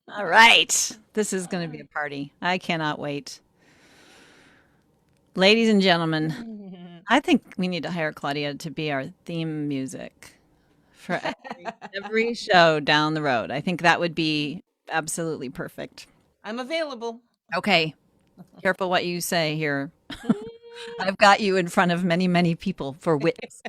All right. This is going to be a party. I cannot wait. Ladies and gentlemen, I think we need to hire Claudia to be our theme music for every show down the road. I think that would be absolutely perfect. I'm available. Okay. Careful what you say here. I've got you in front of many, many people for witness.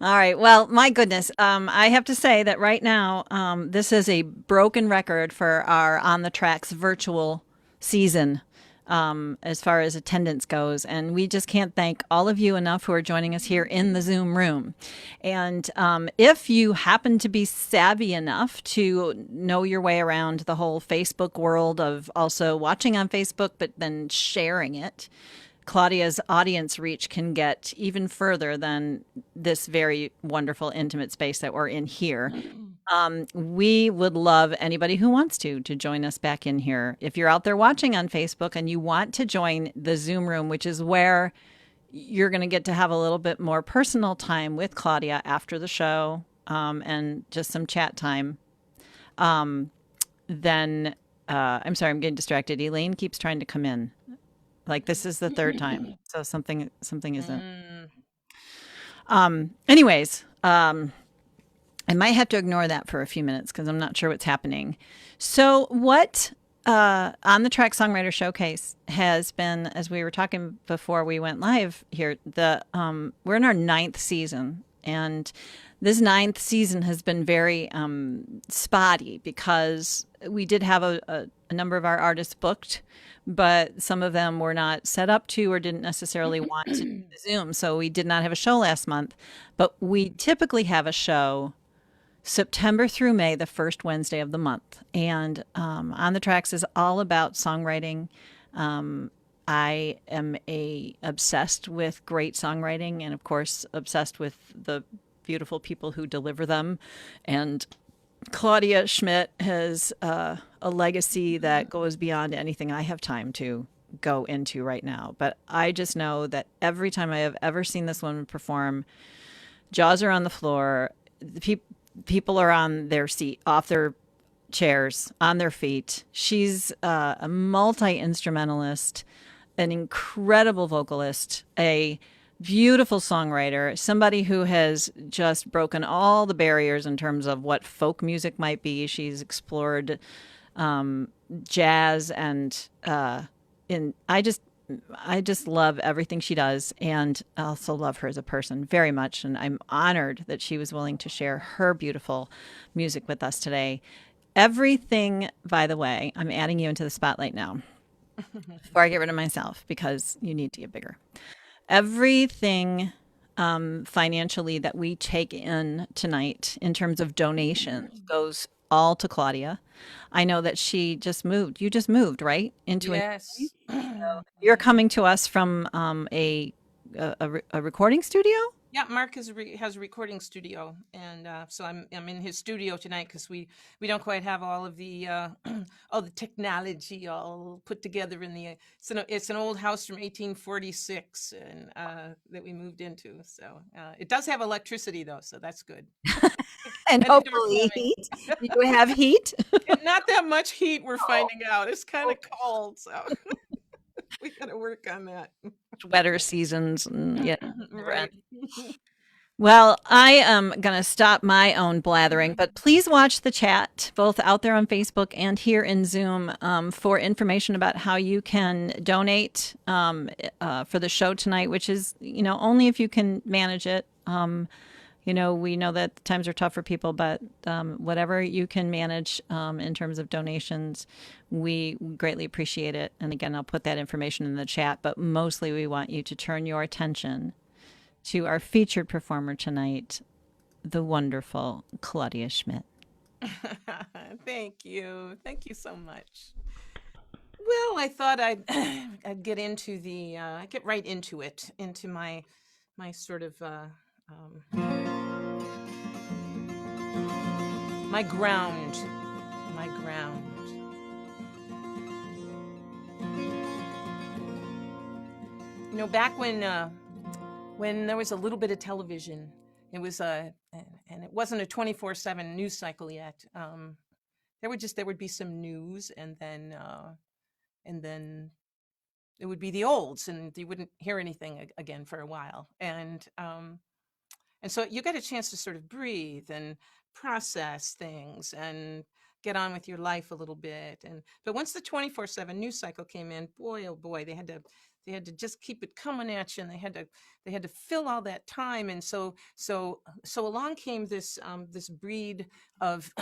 All right. Well, my goodness. I have to say that right now, this is a broken record for our On the Tracks virtual season, as far as attendance goes. And we just can't thank all of you enough who are joining us here in the Zoom room. And if you happen to be savvy enough to know your way around the whole Facebook world of also watching on Facebook, but then sharing it, Claudia's audience reach can get even further than this very wonderful, intimate space that we're in here. We would love anybody who wants to join us back in here. If you're out there watching on Facebook and you want to join the Zoom room, which is where you're going to get to have a little bit more personal time with Claudia after the show, and just some chat time, then I'm sorry, I'm getting distracted. Elaine keeps trying to come in. Like this is the third time. So something isn't. Mm. Anyways, I might have to ignore that for a few minutes because I'm not sure what's happening. So what on the Track Songwriter Showcase has been, as we were talking before we went live here, the we're in our ninth season, and this ninth season has been very spotty because we did have a number of our artists booked, but some of them were not set up to or didn't necessarily want to do the Zoom. So we did not have a show last month, but we typically have a show September through May, the first Wednesday of the month. And On the Tracks is all about songwriting. I am obsessed with great songwriting, and of course obsessed with the beautiful people who deliver them. And Claudia Schmidt has a legacy that goes beyond anything I have time to go into right now. But I just know that every time I have ever seen this woman perform, jaws are on the floor. People are on their seat, off their chairs, on their feet. She's a multi instrumentalist, an incredible vocalist, a beautiful songwriter, somebody who has just broken all the barriers in terms of what folk music might be. She's explored jazz, and I just love everything she does, and I also love her as a person very much. And I'm honored that she was willing to share her beautiful music with us today. Everything, by the way, I'm adding you into the spotlight now before I get rid of myself because you need to get bigger. Everything financially that we take in tonight in terms of donations goes all to Claudia. I know that she just moved. You just moved, right? Into a Yes. you're coming to us from a recording studio? Yeah, Mark has a recording studio, and so I'm in his studio tonight because we don't quite have all of the all the technology all put together in the. It's an old house from 1846, and that we moved into. So it does have electricity though, so that's good. And And indoor hopefully plumbing. heat. You have heat? Not that much heat. We're Oh, finding out. It's kind of cold, so we got to work on that. wetter seasons and yeah, never end. Right. Well, I am going to stop my own blathering, but please watch the chat, both out there on Facebook and here in Zoom, for information about how you can donate for the show tonight, which is, only if you can manage it. We know that times are tough for people, but whatever you can manage in terms of donations, we greatly appreciate it. And again, I'll put that information in the chat, but mostly we want you to turn your attention to our featured performer tonight, the wonderful Claudia Schmidt. Thank you. Thank you so much. Well, I thought I'd get into get right into it, into my sort of my ground, my ground. Back when there was a little bit of television, it was it wasn't a 24/7 news cycle yet. There would be some news, and then it would be the olds, and you wouldn't hear anything again for a while. And so you get a chance to sort of breathe and process things and get on with your life a little bit. But once the 24/7 news cycle came in, boy, oh boy, they had to just keep it coming at you, and they had to fill all that time. And so along came this breed of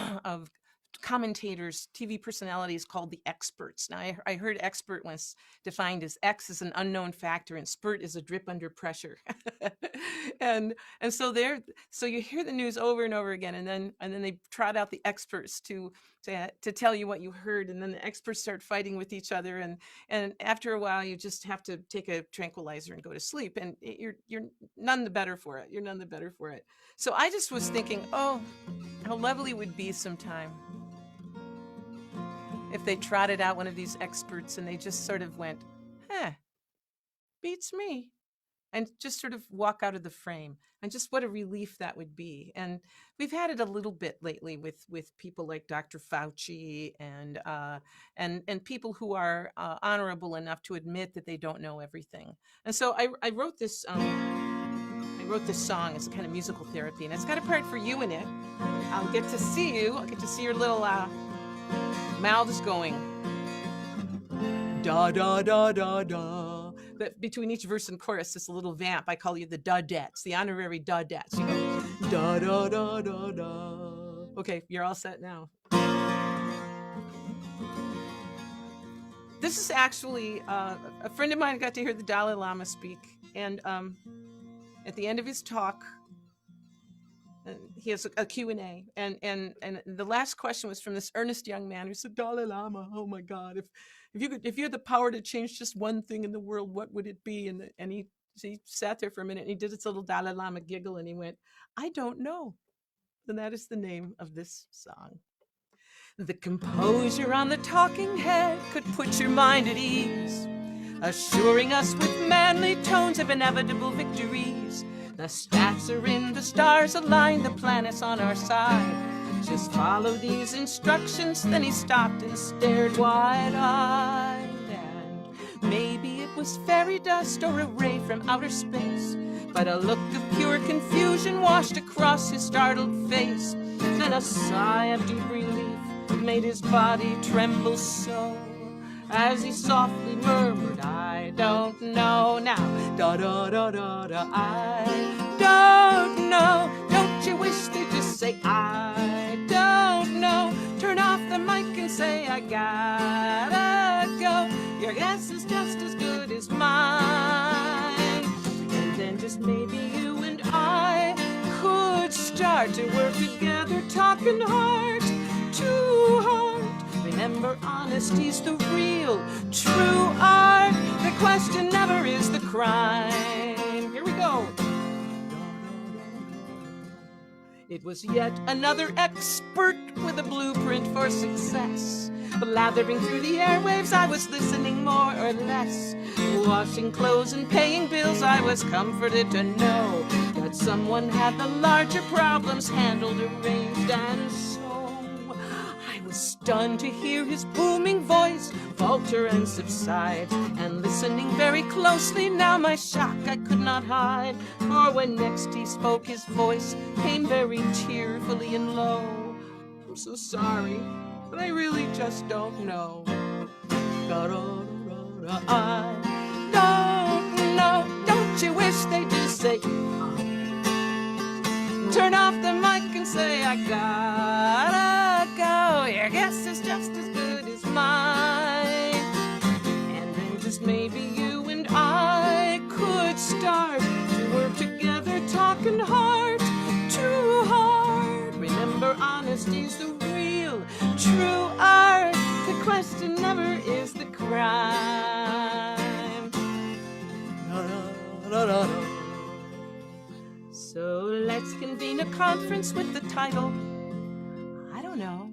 of commentators, TV personalities called the experts. Now, I heard expert once defined as X is an unknown factor and spurt is a drip under pressure. and so you hear the news over and over again, and then they trot out the experts to tell you what you heard, and then the experts start fighting with each other, and after a while you just have to take a tranquilizer and go to sleep, and you're none the better for it. You're none the better for it. So I just was thinking, oh, how lovely it would be sometime if they trotted out one of these experts and they just sort of went, beats me, and just sort of walk out of the frame. And just what a relief that would be. And we've had it a little bit lately with people like Dr. Fauci and people who are honorable enough to admit that they don't know everything. And so I wrote this song as a kind of musical therapy, and it's got a part for you in it. I'll get to see you. I'll get to see your little mouths going. Da da da da da. But between each verse and chorus, it's a little vamp. I call you the Dudettes, the honorary Dudettes. You go da da da da da. Okay, you're all set now. This is actually a friend of mine got to hear the Dalai Lama speak, and at the end of his talk, he has a Q&A, and the last question was from this earnest young man who said, Dalai Lama, oh my God, if you had the power to change just one thing in the world, what would it be? And he sat there for a minute, and he did this little Dalai Lama giggle, and he went, I don't know. And that is the name of this song. The composure on the talking head could put your mind at ease, assuring us with manly tones of inevitable victories. The stats are in, the stars align, the planets on our side. Just follow these instructions. Then he stopped and stared wide-eyed. And maybe it was fairy dust or a ray from outer space, but a look of pure confusion washed across his startled face. Then a sigh of deep relief made his body tremble so, as he softly murmured, I don't know now. Da da da da da. I don't know. Don't you wish they'd just say I don't know? Turn off the mic and say I gotta go. Your guess is just as good as mine. And then just maybe you and I could start to work together, talking heart to heart. Remember, honesty's the real, true art. The question never is the crime. Here we go. It was yet another expert with a blueprint for success. Blathering through the airwaves, I was listening more or less. Washing clothes and paying bills, I was comforted to know that someone had the larger problems handled, arranged, and so I was stunned to hear his booming voice falter and subside. And listening very closely, now my shock I could not hide. For when next he spoke, his voice came very tearfully and low. I'm so sorry, but I really just don't know. I don't know. Don't you wish they just say, turn off the mic and say, I gotta go. Your guess is just as good as mine. And then just maybe you and I could start to work together, talking heart to heart. Remember, honesty's the real, true art. The question never is the crime. So let's convene a conference with the title, I don't know,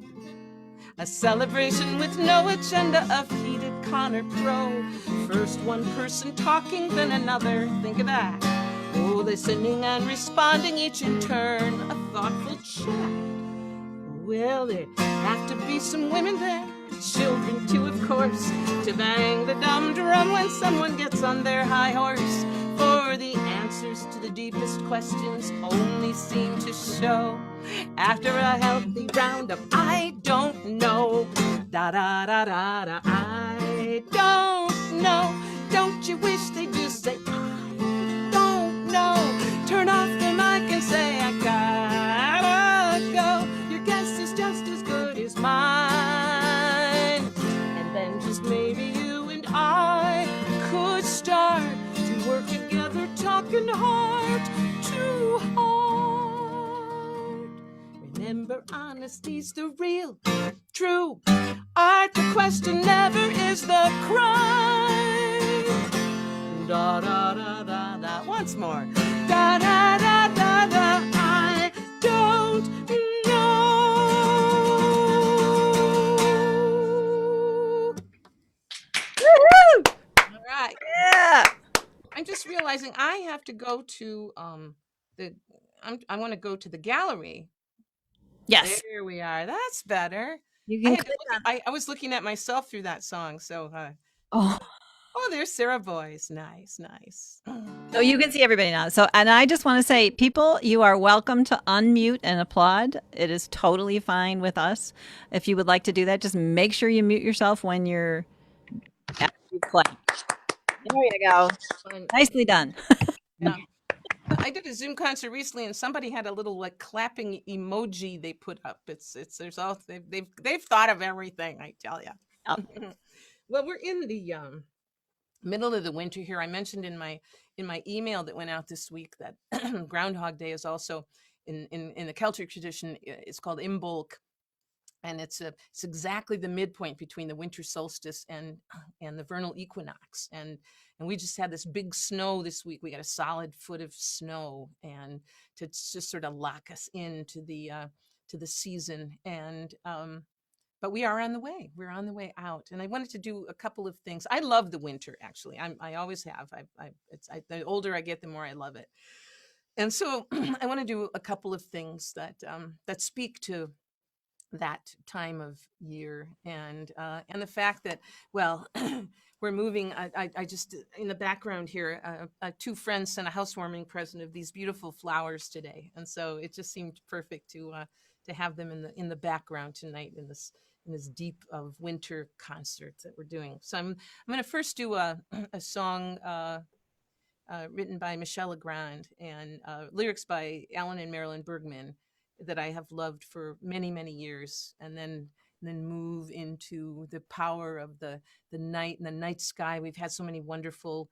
a celebration with no agenda of heated Connor Pro. First one person talking, then another, think of that. Oh, listening and responding each in turn, a thoughtful Well, there have to be some women there, children too, of course, to bang the dumb drum when someone gets on their high horse. For the answers to the deepest questions only seem to show after a healthy roundup. I don't know. Da da da da da. I don't know. Don't you wish they'd just say, I don't know? Turn off the mic and say, I gotta go. Your guess is just as good as mine. And then just maybe you and I could start to work together, talking heart to heart. Remember, honesty's the real, true art. The question never is the crime. Da da da da da. Once more. Da da da da da. I don't know. Woohoo! All right. Yeah. I'm just realizing I have to go to I want to go to the gallery. Yes. There we are. That's better. You I can had to click look on. I was looking at myself through that song. So Oh, there's Sarah Boyce. Nice, nice. so you can see everybody now. So, and I just want to say, people, you are welcome to unmute and applaud. It is totally fine with us. If you would like to do that, just make sure you mute yourself when you're after you play. There you go. Fun. Nicely done. Yeah. I did a Zoom concert recently, and somebody had a little like clapping emoji they put up. It's there's all they've thought of everything. I tell you. Yep. Well, we're in the middle of the winter here. I mentioned in my email that went out this week that Groundhog Day is also in the Celtic tradition. It's called Imbolc, and it's exactly the midpoint between the winter solstice and the vernal equinox. And we just had this big snow this week. We got a solid foot of snow, and to just sort of lock us into the season. And but we are on the way. We're on the way out. And I wanted to do a couple of things. I love the winter, actually. I always have. The older I get, the more I love it. And so I want to do a couple of things that that speak to that time of year, and the fact that, well, we're moving. I just, in the background here, two friends sent a housewarming present of these beautiful flowers today, and so it just seemed perfect to have them in the background tonight in this deep of winter concert that we're doing. So I'm going to first do a song written by Michel Legrand and lyrics by Alan and Marilyn Bergman that I have loved for many, many years, and then move into the power of the night and the night sky. We've had so many wonderful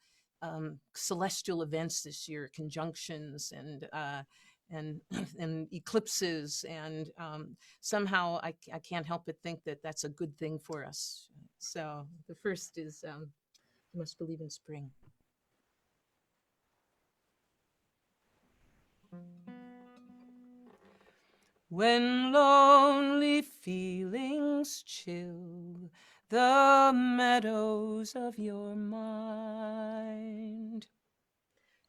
celestial events this year, conjunctions and eclipses, and somehow I can't help but think that that's a good thing for us. So the first is You Must Believe in Spring. When lonely feelings chill the meadows of your mind,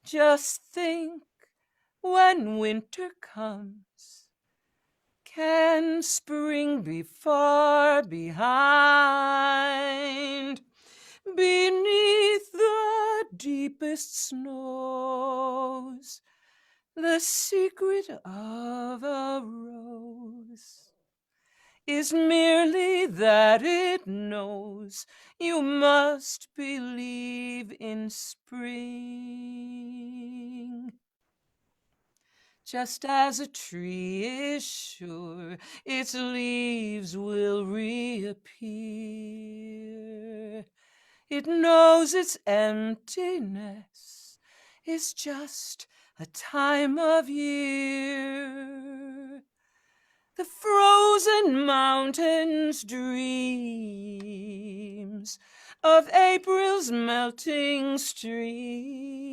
just think, when winter comes, can spring be far behind? Beneath the deepest snows, the secret of a rose is merely that it knows you must believe in spring. Just as a tree is sure its leaves will reappear, it knows its emptiness is just a time of year. The frozen mountains dreams of April's melting streams.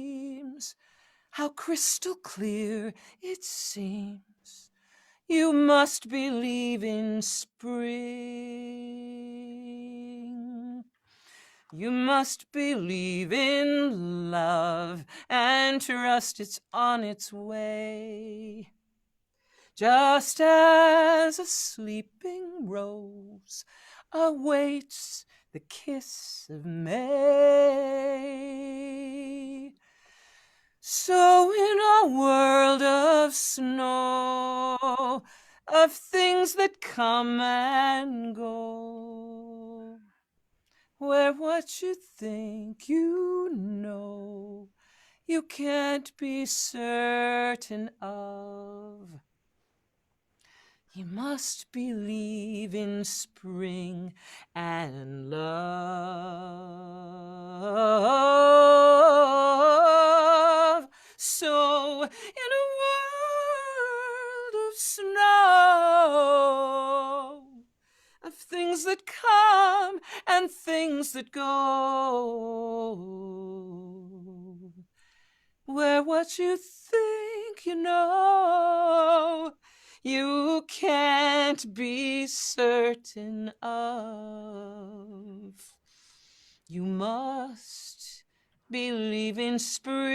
How crystal clear it seems. You must believe in spring. You must believe in love and trust it's on its way. just as a sleeping rose awaits the kiss of May. So in a world of snow, of things that come and go, where what you think you know, you can't be certain of. You must believe in spring and love. So in a world of snow, of things that come and things that go, where what you think you know, you can't be certain of. You must believe in spring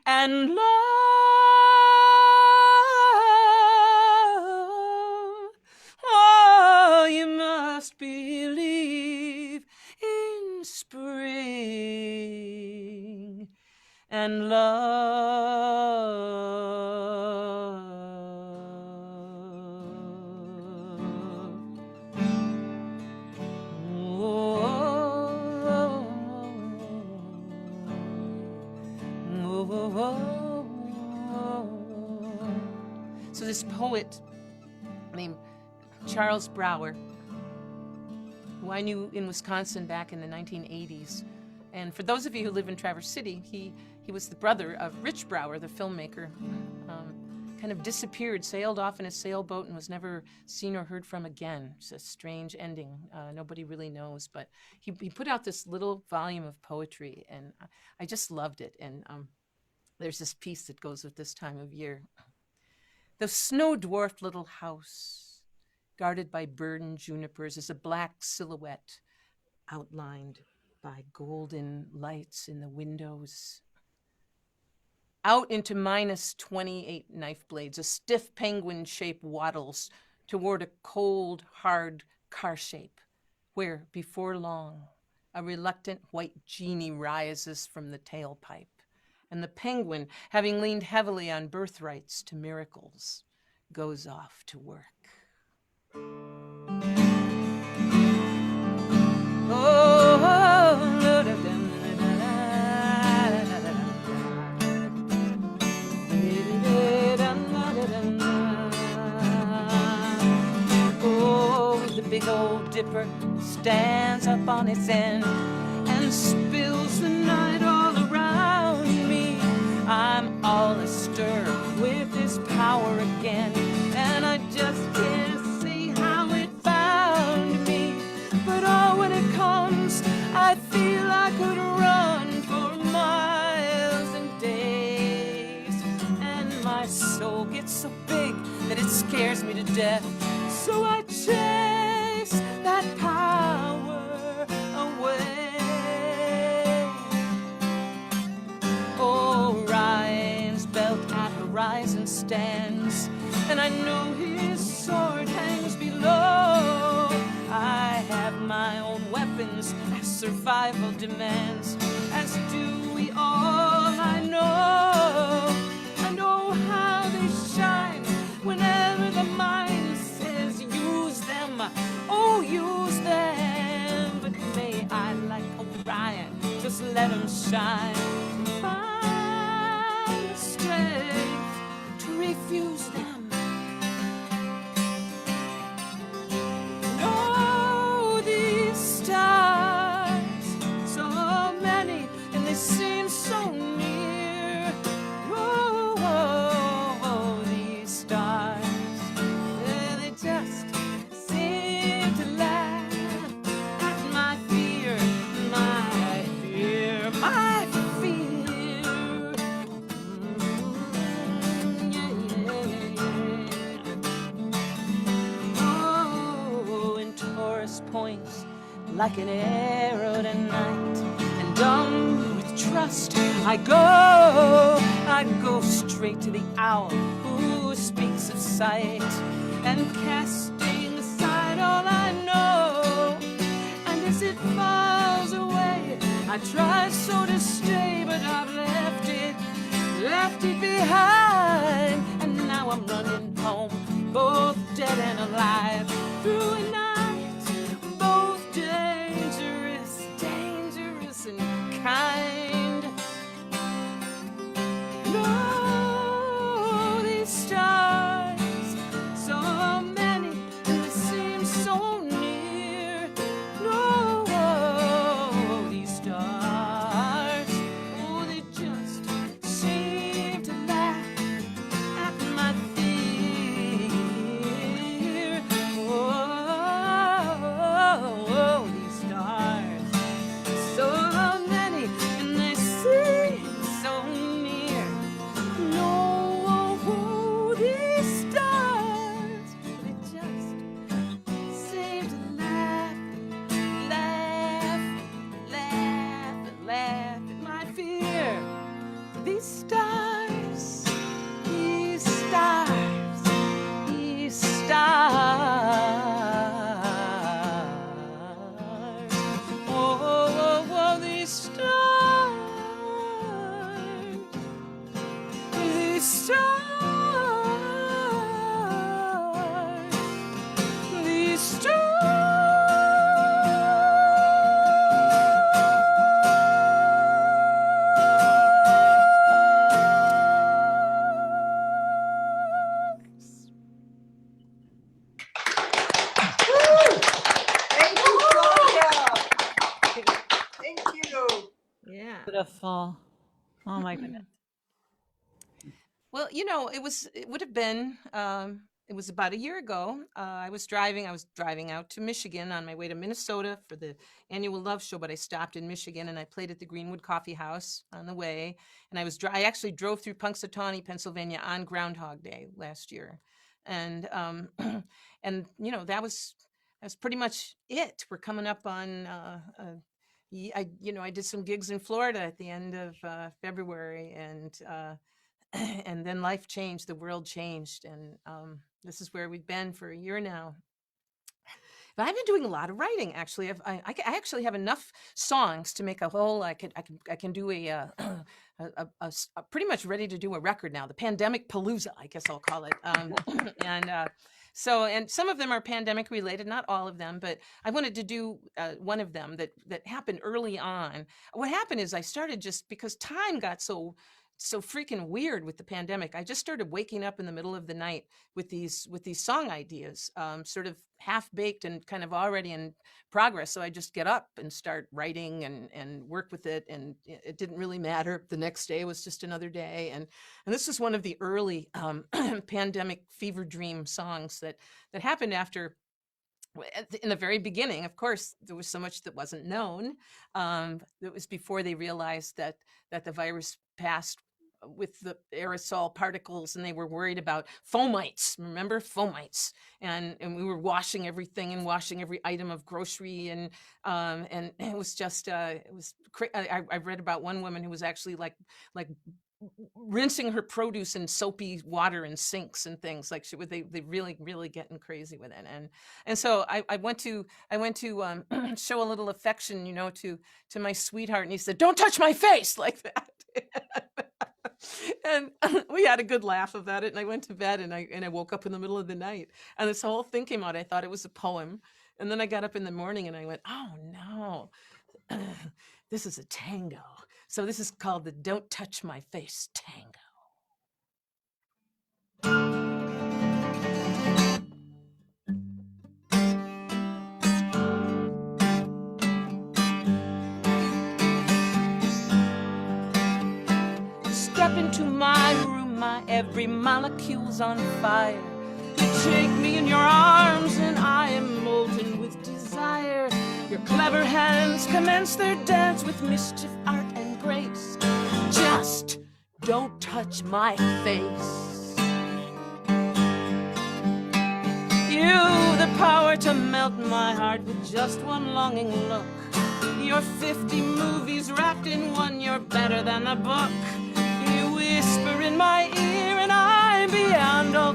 and love. Oh, you must believe in spring and love. So this poet named Charles Brower, who I knew in Wisconsin back in the 1980s, and for those of you who live in Traverse City, he was the brother of Rich Brower, the filmmaker. Kind of disappeared, sailed off in a sailboat, and was never seen or heard from again. It's a strange ending. Nobody really knows, but he put out this little volume of poetry, and I just loved it. And there's this piece that goes with this time of year. The snow-dwarfed little house, guarded by burdened junipers, is a black silhouette outlined by golden lights in the windows. Out into minus 28 knife blades, a stiff penguin shape waddles toward a cold, hard car shape, where, before long, a reluctant white genie rises from the tailpipe, and the penguin, having leaned heavily on birthrights to miracles, goes off to work. The big old dipper stands up on its end and spills the night all around me. I'm all astir with this power again, and I just can't see how it found me. But oh, when it comes, I feel I could run for miles and days, and my soul gets so big that it scares me to death. So I chase that power away. Orion's belt at horizon stands, and I know his sword hangs below. I have my own weapons as survival demands, as do we all, I know. And oh, how they shine whenever the mind says use them, oh, use them. But may I, like Orion, just let them shine. Find the strength to refuse them. Oh, these stars, so many, and they seem so near. Oh, oh, oh, these stars, yeah, they just seem to laugh at my fear, my fear, my fear. Yeah, yeah, yeah. Oh, and Taurus points like an arrow tonight, and dumb with trust I go straight to the owl who who speaks of sight and casting aside all I know. And as it falls away, I try so to stay, but I've left it behind. And now I'm running home, both dead and alive, through a night both dangerous and kind. No, these stars, so many, and they seem so near. No, these stars, oh, they just seem to laugh at my fear. Oh, these stars, so many, and they seem so near. No, these stars, they just seem to laugh at my fear. These stars, these stars, these stars. Oh, these stars, these stars, these stars. Thank you, Claudia. Thank you. Yeah. Beautiful. Oh my goodness. Well, you know, it would have been, it was about a year ago. I was driving out to Michigan on my way to Minnesota for the annual Love Show, but I stopped in Michigan and I played at the Greenwood Coffee House on the way. And I actually drove through Punxsutawney, Pennsylvania on Groundhog Day last year. And, and you know, that's pretty much it. We're coming up on, I did some gigs in Florida at the end of February, and then life changed, the world changed, and this is where we've been for a year now. But I've been doing a lot of writing, actually. I actually have enough songs to make a whole. I can do a pretty much ready to do a record now. The Pandemic Palooza, I guess I'll call it. And some of them are pandemic related, not all of them, but I wanted to do one of them that happened early on. What happened is I started, just because time got so freaking weird with the pandemic, I just started waking up in the middle of the night with these song ideas, sort of half-baked and kind of already in progress. So I just get up and start writing and work with it, and it didn't really matter. The next day was just another day. And this is one of the early pandemic fever dream songs that happened after. In the very beginning, of course, there was so much that wasn't known. It was before they realized that the virus passed with the aerosol particles, and they were worried about fomites. Remember fomites? And we were washing everything and washing every item of grocery, and it was just I read about one woman who was actually like rinsing her produce in soapy water in sinks and things. Like they really getting crazy with it. And so I went to show a little affection, to my sweetheart, and he said, "Don't touch my face," like that. And we had a good laugh about it, and I went to bed, and I woke up in the middle of the night, and this whole thing came out. I thought it was a poem, and then I got up in the morning and I went, "Oh no, this is a tango." So this is called the Don't Touch My Face Tango. Step into my room, my every molecule's on fire. You take me in your arms and I am molten with desire. Your clever hands commence their dance with mischief, art, and grace. Just don't touch my face. You've the power to melt my heart with just one longing look. You're 50 movies wrapped in one, you're better than a book. You whisper in my ear and I'm beyond all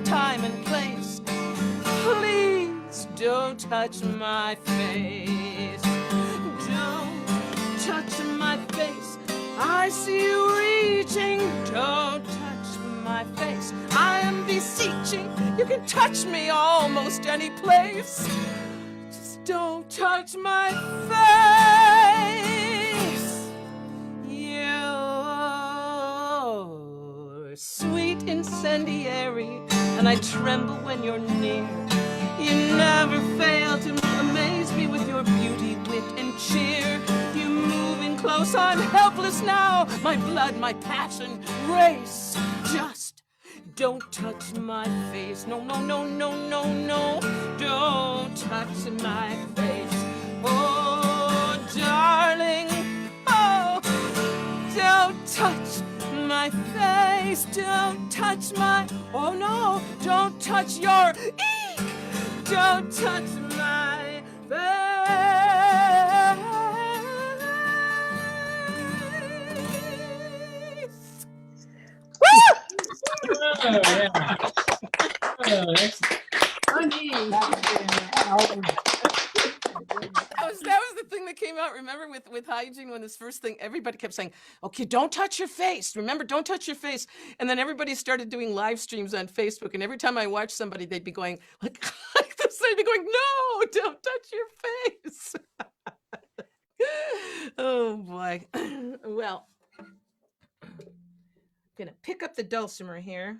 don't touch my face. Don't touch my face. I see you reaching. Don't touch my face. I am beseeching. You can touch me almost any place. Just don't touch my face. You're sweet incendiary, and I tremble when you're near. You never fail to amaze me with your beauty, wit, and cheer. You moving close, I'm helpless now. My blood, my passion race. Just don't touch my face. No, no, no, no, no, no. Don't touch my face. Oh, darling. Oh, don't touch my face. Don't touch my. Oh, no. Don't touch your. Eek! Don't touch my face. Oh, yeah. Oh, that's That was the thing that came out. Remember with hygiene, when this first thing, everybody kept saying, okay, don't touch your face. Remember, don't touch your face. And then everybody started doing live streams on Facebook. And every time I watched somebody, they'd be going like this. They'd be going, no, don't touch your face. Oh boy. Well, I'm gonna pick up the dulcimer here.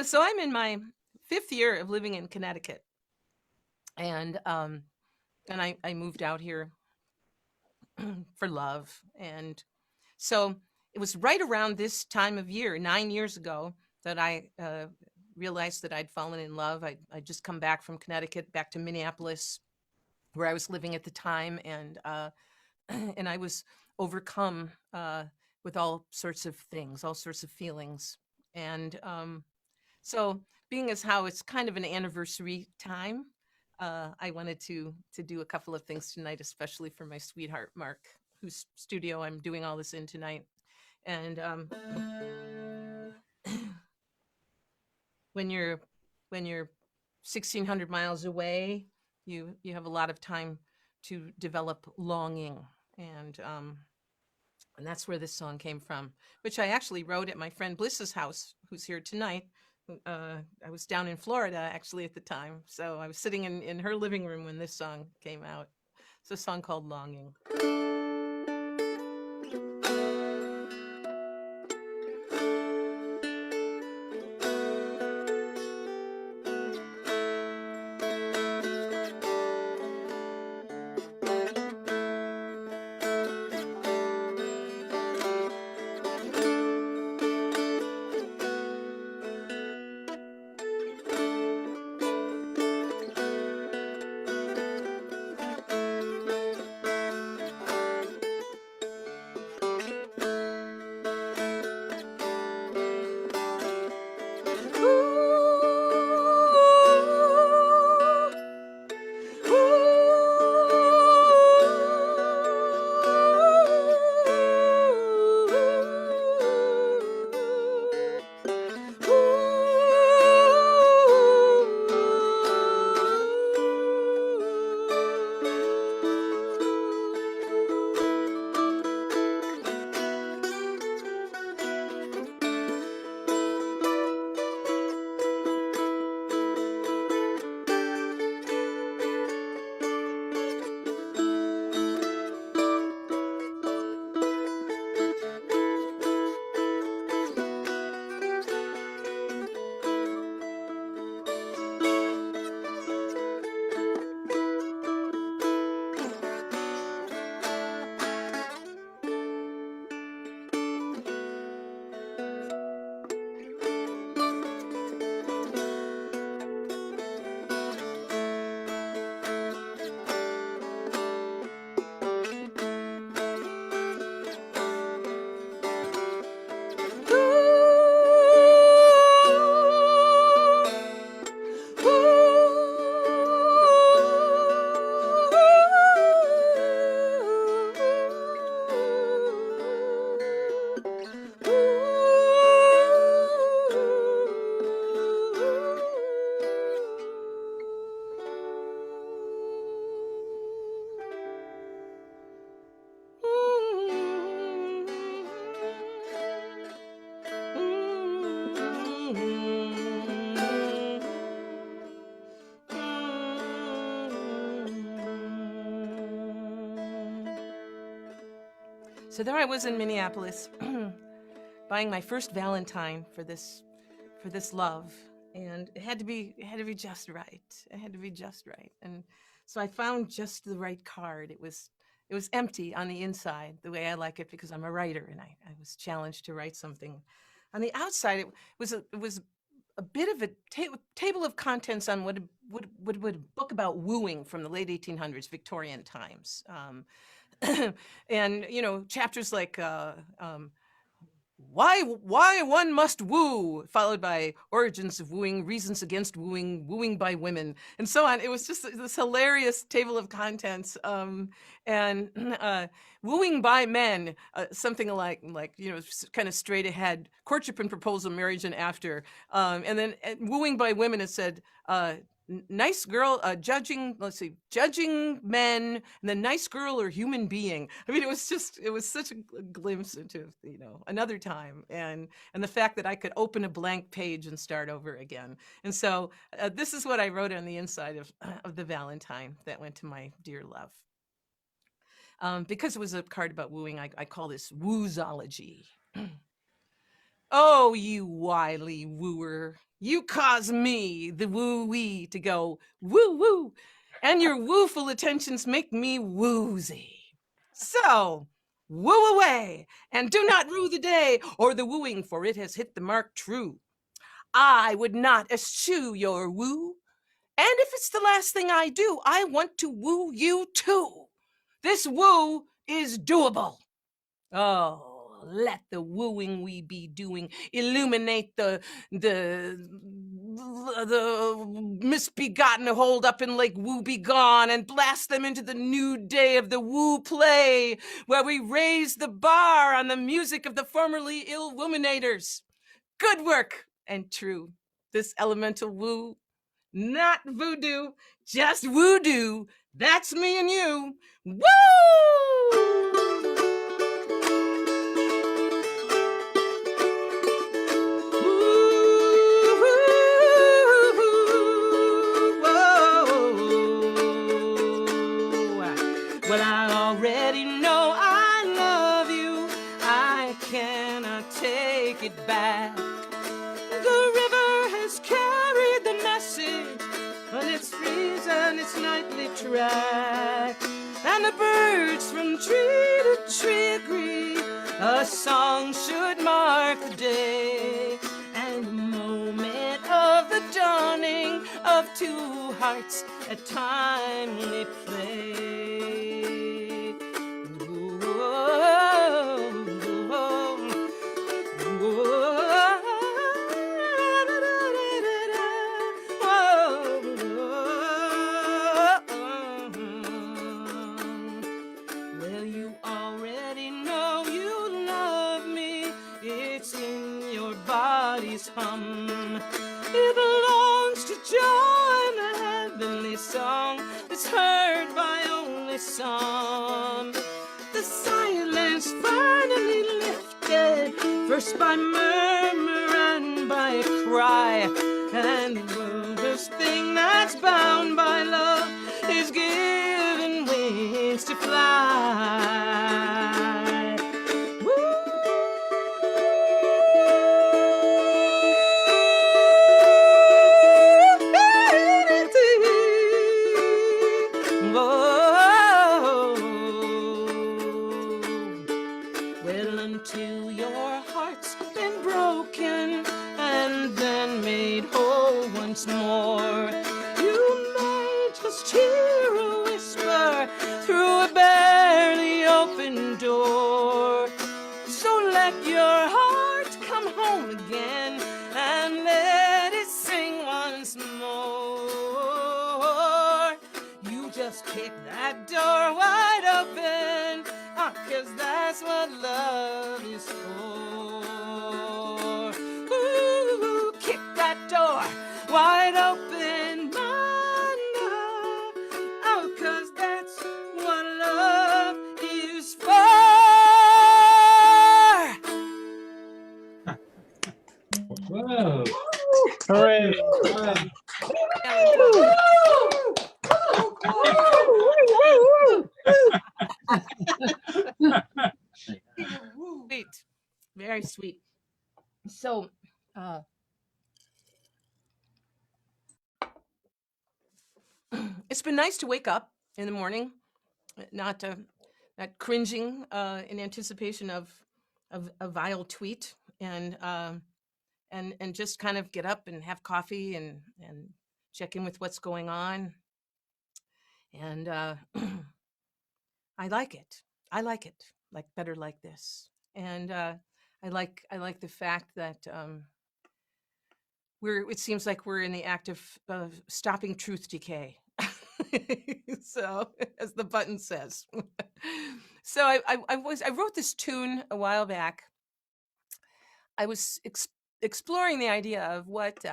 So I'm in my 5th year of living in Connecticut, and I moved out here for love, and so it was right around this time of year, 9 years ago, that I realized that I'd fallen in love. I'd just come back from Connecticut, back to Minneapolis, where I was living at the time, and I was overcome with all sorts of things, all sorts of feelings, and so being as how it's kind of an anniversary time, I wanted to do a couple of things tonight, especially for my sweetheart, Mark, whose studio I'm doing all this in tonight. And when you're 1,600 miles away, you have a lot of time to develop longing, and that's where this song came from, which I actually wrote at my friend Bliss's house, who's here tonight. I was down in Florida actually at the time, so I was sitting in her living room when this song came out. It's a song called Longing. So there I was in Minneapolis, buying my first Valentine for this love, and it had to be just right. It had to be just right, and so I found just the right card. It was empty on the inside, the way I like it, because I'm a writer, and I was challenged to write something. On the outside, it was a bit of a table of contents on what a book about wooing from the late 1800s, Victorian times. And chapters like why one must woo, followed by origins of wooing, reasons against wooing, wooing by women, and so on. It was just this hilarious table of contents. And wooing by men, something like kind of straight ahead, courtship and proposal, marriage and after. And then wooing by women, it said nice girl, judging men, and then nice girl or human being. I mean, it was such a glimpse into another time, and the fact that I could open a blank page and start over again. And so this is what I wrote on the inside of the Valentine that went to my dear love. Because it was a card about wooing, I call this woozology. Oh, you wily wooer, you cause me, the woo-wee, to go woo-woo, and your wooful attentions make me woozy. So, woo away, and do not rue the day, or the wooing, for it has hit the mark true. I would not eschew your woo, and if it's the last thing I do, I want to woo you too. This woo is doable. Oh, let the wooing we be doing illuminate the misbegotten holed up in Lake Woo Be Gone, and blast them into the new day of the woo play, where we raise the bar on the music of the formerly ill woominators. Good work and true. This elemental woo, not voodoo, just woo-doo. That's me and you. Woo! Well, I already know I love you. I cannot take it back. The river has carried the message on its reason, its nightly track. And the birds from tree to tree agree a song should mark the day, and the moment of the dawning of two hearts at timely play. Well, you already know you love me. It's in your body's hum. It belongs to join the heavenly song that's heard by only some. The silence finally lifted, first by murmur and by a cry, and the wondrous thing that's bound by love is given wings to fly. Woo! Well, until your heart's been broken and then made whole once more, you may just hear a whisper through a barely open door. So let your heart come home again and let it sing once more. You just kick that door wide open, 'cause that's what love is for. Ooh, kick that door wide open, my love, 'cause that's what love is for. Whoa. Hooray! it's been nice to wake up in the morning, not not cringing in anticipation of a vile tweet, and just kind of get up and have coffee and check in with what's going on. And I like it. I like it like better like this. And I like the fact that it seems like we're in the act of stopping truth decay. So, as the button says. So I wrote this tune a while back. I was exploring the idea of what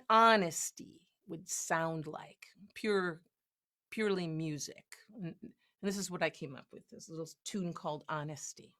honesty would sound like, purely music. And this is what I came up with, this little tune called Honesty.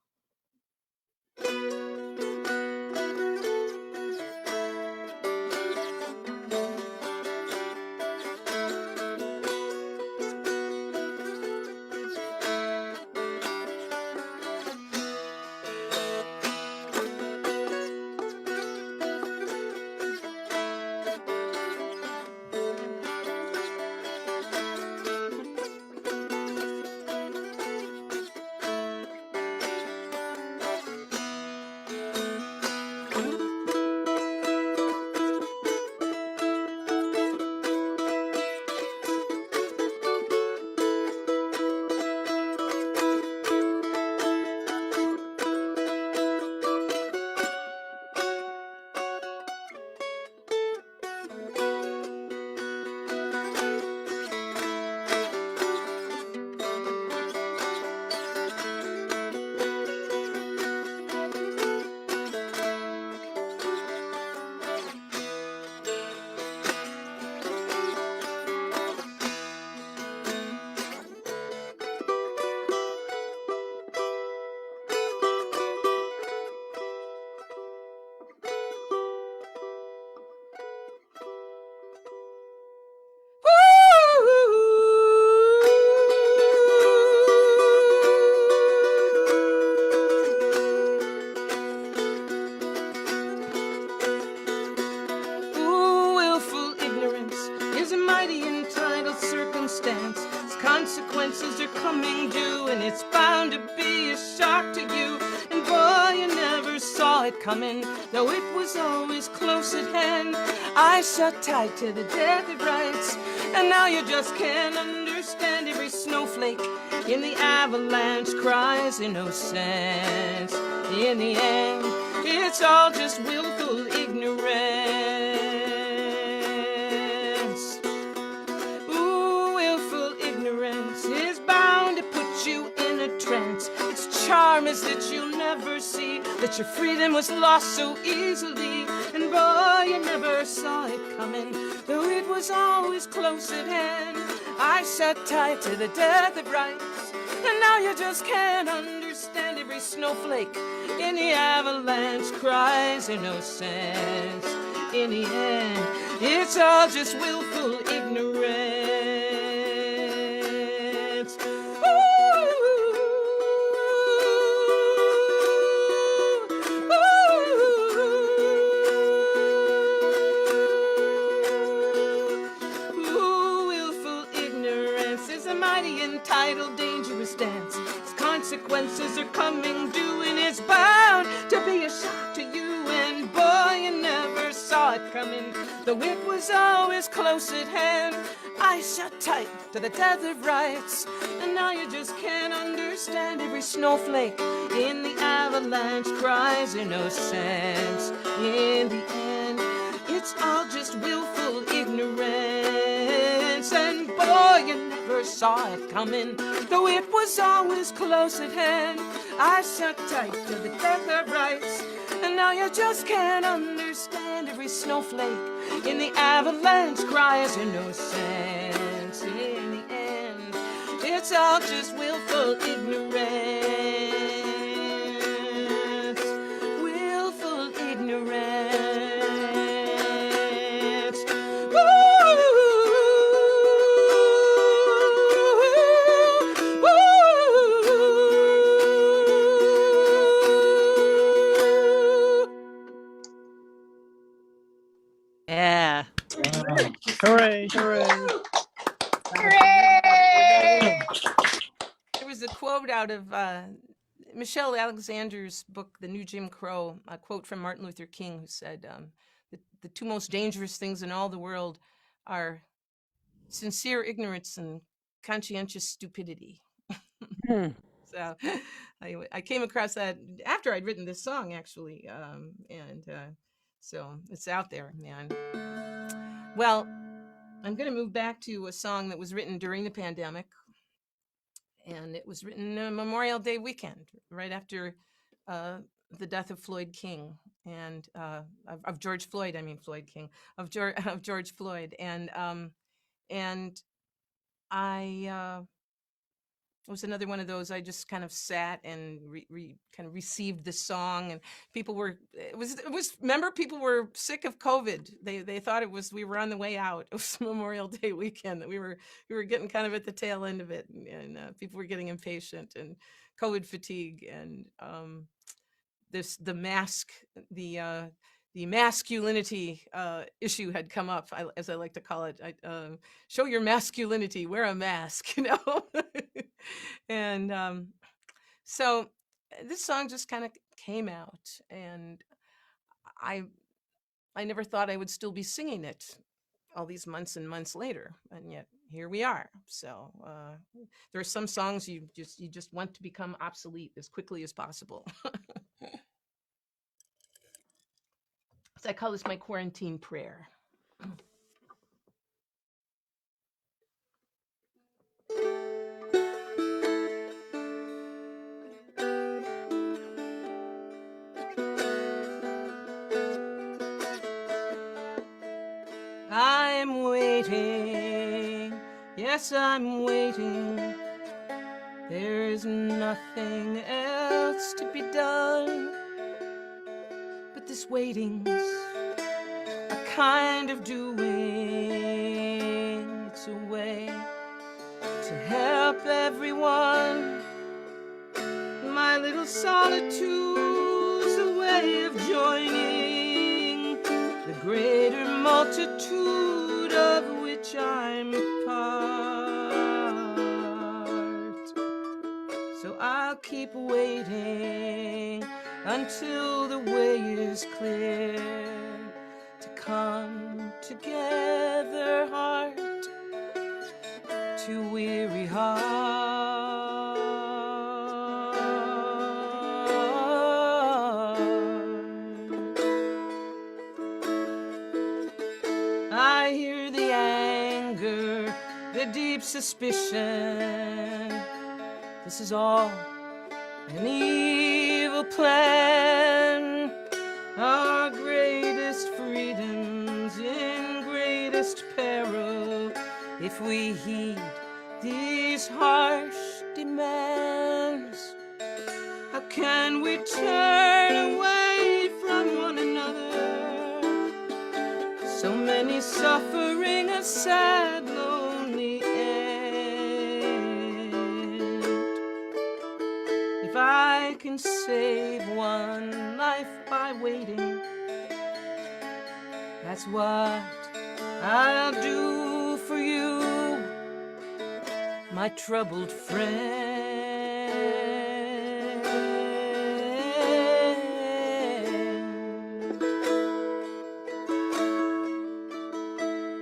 Ooh, willful ignorance is a mighty entitled circumstance. Its consequences are coming due, and it's bound to be a shock to you. And boy, you never saw it coming, though it was always close at hand. I shut tight to the death of rights, and now you just can't understand. Every snowflake in the avalanche cries innocence. In the end, it's all just willful ignorance. Ooh, willful ignorance is bound to put you in a trance. Its charm is that you'll never see that your freedom was lost so easily. And boy, you never saw it coming, though it was always close at hand. I shut tight to the death of rights, and now you just can't understand. Every snowflake in the avalanche cries innocence. In the end, it's all just willful ignorance. Ooh, willful ignorance is a mighty entitled, dangerous dance. Its consequences are coming due, and it's bound to be a shock to you. And boy, you never saw it coming, though it was always close at hand. I shut tight to the death of rights, and now you just can't understand. Every snowflake in the avalanche cries innocence. In the end, it's all just willful ignorance. And boy, you never saw it coming, though it was always close at hand. I shut tight to the death of rights, and now you just can't understand. Every snowflake in the avalanche cries innocence. In the end, it's all just willful ignorance. Willful ignorance. Yeah. Wow. Hooray, hooray. Hooray! There was a quote out of Michelle Alexander's book, The New Jim Crow, a quote from Martin Luther King, who said, the two most dangerous things in all the world are sincere ignorance and conscientious stupidity. Hmm. So I came across that after I'd written this song, actually. So it's out there, man. Well, I'm going to move back to a song that was written during the pandemic. And it was written Memorial Day weekend, right after the death of Floyd King and of George Floyd. I mean Floyd King of George Floyd, and I it was another one of those. I just kind of sat and kind of received the song, and people were. It was. Remember, people were sick of COVID. They thought it was. We were on the way out. It was Memorial Day weekend that we were getting kind of at the tail end of it, and people were getting impatient and COVID fatigue, and the masculinity issue had come up, as I like to call it. Show your masculinity, wear a mask, you know. And so this song just kind of came out, and I never thought I would still be singing it all these months and months later, and yet here we are. So there are some songs you just want to become obsolete as quickly as possible. So I call this my quarantine prayer. I'm waiting, yes, I'm waiting. There's nothing else to be done. But this waiting's a kind of doing. It's a way to help everyone. My little solitude's a way of joining the greater multitude of which I'm a part. So I'll keep waiting until the way is clear to come together, heart to weary heart. I hear the anger, the deep suspicion. This is all an evil plan. Our greatest freedoms in greatest peril if we heed these harsh demands. How can we turn away from one another? So many suffering a sad, lonely end. If I can save one life by waiting, that's what I'll do for you, my troubled friend.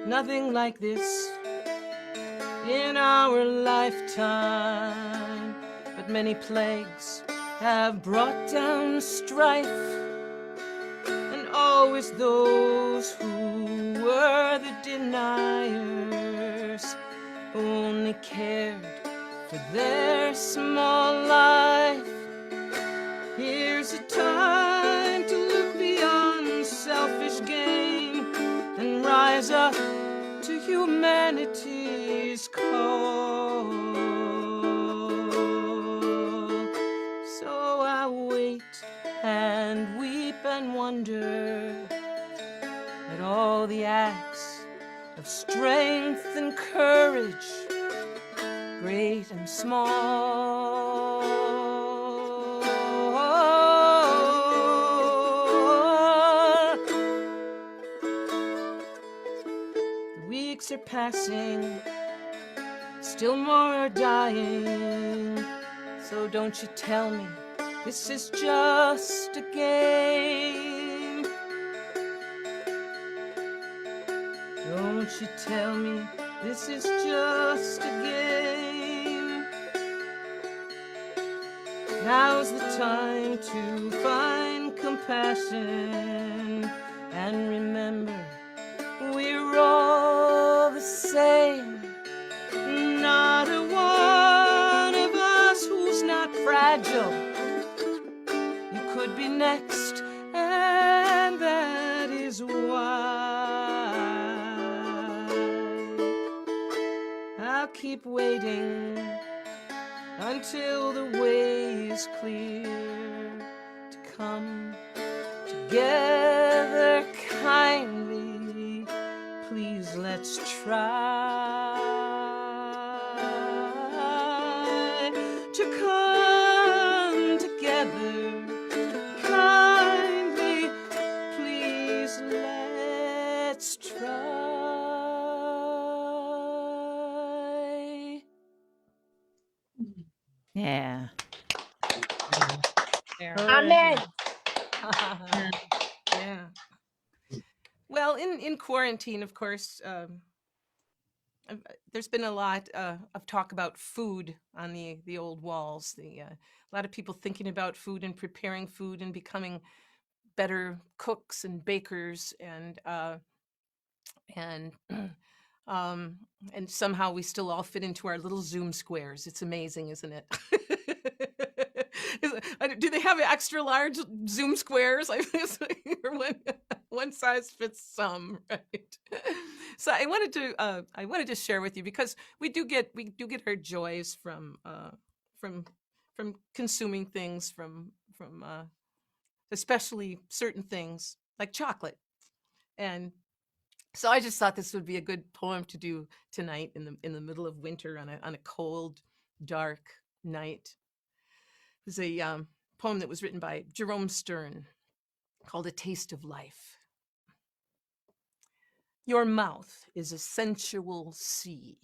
Nothing like this in our lifetime, but many plagues have brought down strife, and always those who were the deniers only cared for their small life. Here's a time to look beyond selfish gain and rise up to humanity's call. So I wait and weep and wonder at all the acts of strength and courage, great and small. are passing, still more are dying. So don't you tell me this is just a game. Don't you tell me this is just a game. Now's the time to find compassion and remember we're all the same. Not a one of us who's not fragile. You could be next, and that is why I'll keep waiting until the way is clear to come together kindly. Please, let's try to come together kindly. Please, let's try. Yeah. Amen. Yeah. Well, in quarantine, of course, there's been a lot of talk about food on the old walls. A lot of people thinking about food and preparing food and becoming better cooks and bakers and and somehow we still all fit into our little Zoom squares. It's amazing, isn't it? Do they have extra large Zoom squares? Or one size fits some, right? So I wanted to share with you because we do get our joys from consuming things from especially certain things like chocolate. And so I just thought this would be a good poem to do tonight in the middle of winter on a cold, dark night. It was a poem that was written by Jerome Stern called A Taste of Life. Your mouth is a sensual sea.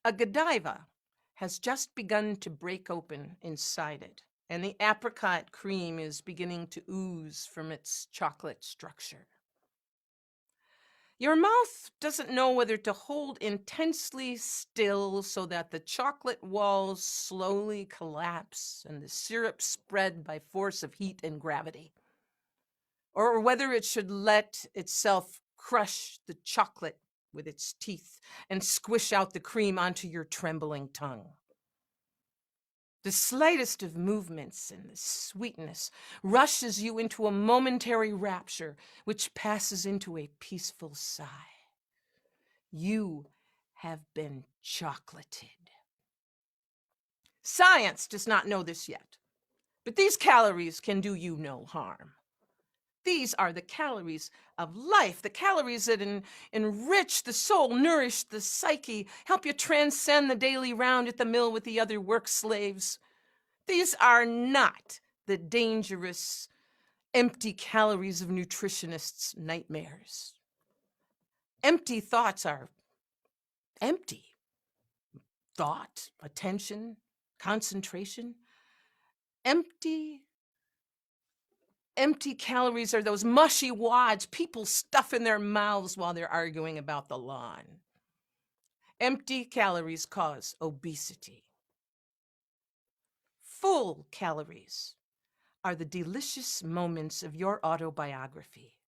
A Godiva has just begun to break open inside it, and the apricot cream is beginning to ooze from its chocolate structure. Your mouth doesn't know whether to hold intensely still so that the chocolate walls slowly collapse and the syrup spread by force of heat and gravity, or whether it should let itself crush the chocolate with its teeth and squish out the cream onto your trembling tongue. The slightest of movements and the sweetness rushes you into a momentary rapture, which passes into a peaceful sigh. You have been chocolated. Science does not know this yet, but these calories can do you no harm. These are the calories of life, the calories that enrich the soul, nourish the psyche, help you transcend the daily round at the mill with the other work slaves. These are not the dangerous, empty calories of nutritionists' nightmares. Empty thoughts are empty. Thought, attention, concentration. Empty calories are those mushy wads people stuff in their mouths while they're arguing about the lawn. Empty calories cause obesity. Full calories are the delicious moments of your autobiography.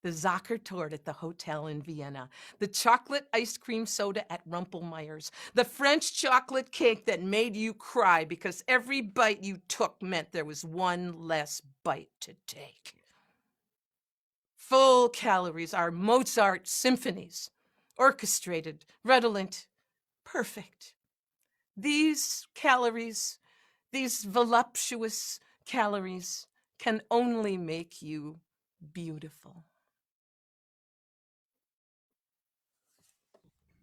The Zuckertorte at the hotel in Vienna, the chocolate ice cream soda at Rumpelmeyer's, the French chocolate cake that made you cry because every bite you took meant there was one less bite to take. Full calories are Mozart symphonies, orchestrated, redolent, perfect. These calories, these voluptuous calories, can only make you beautiful.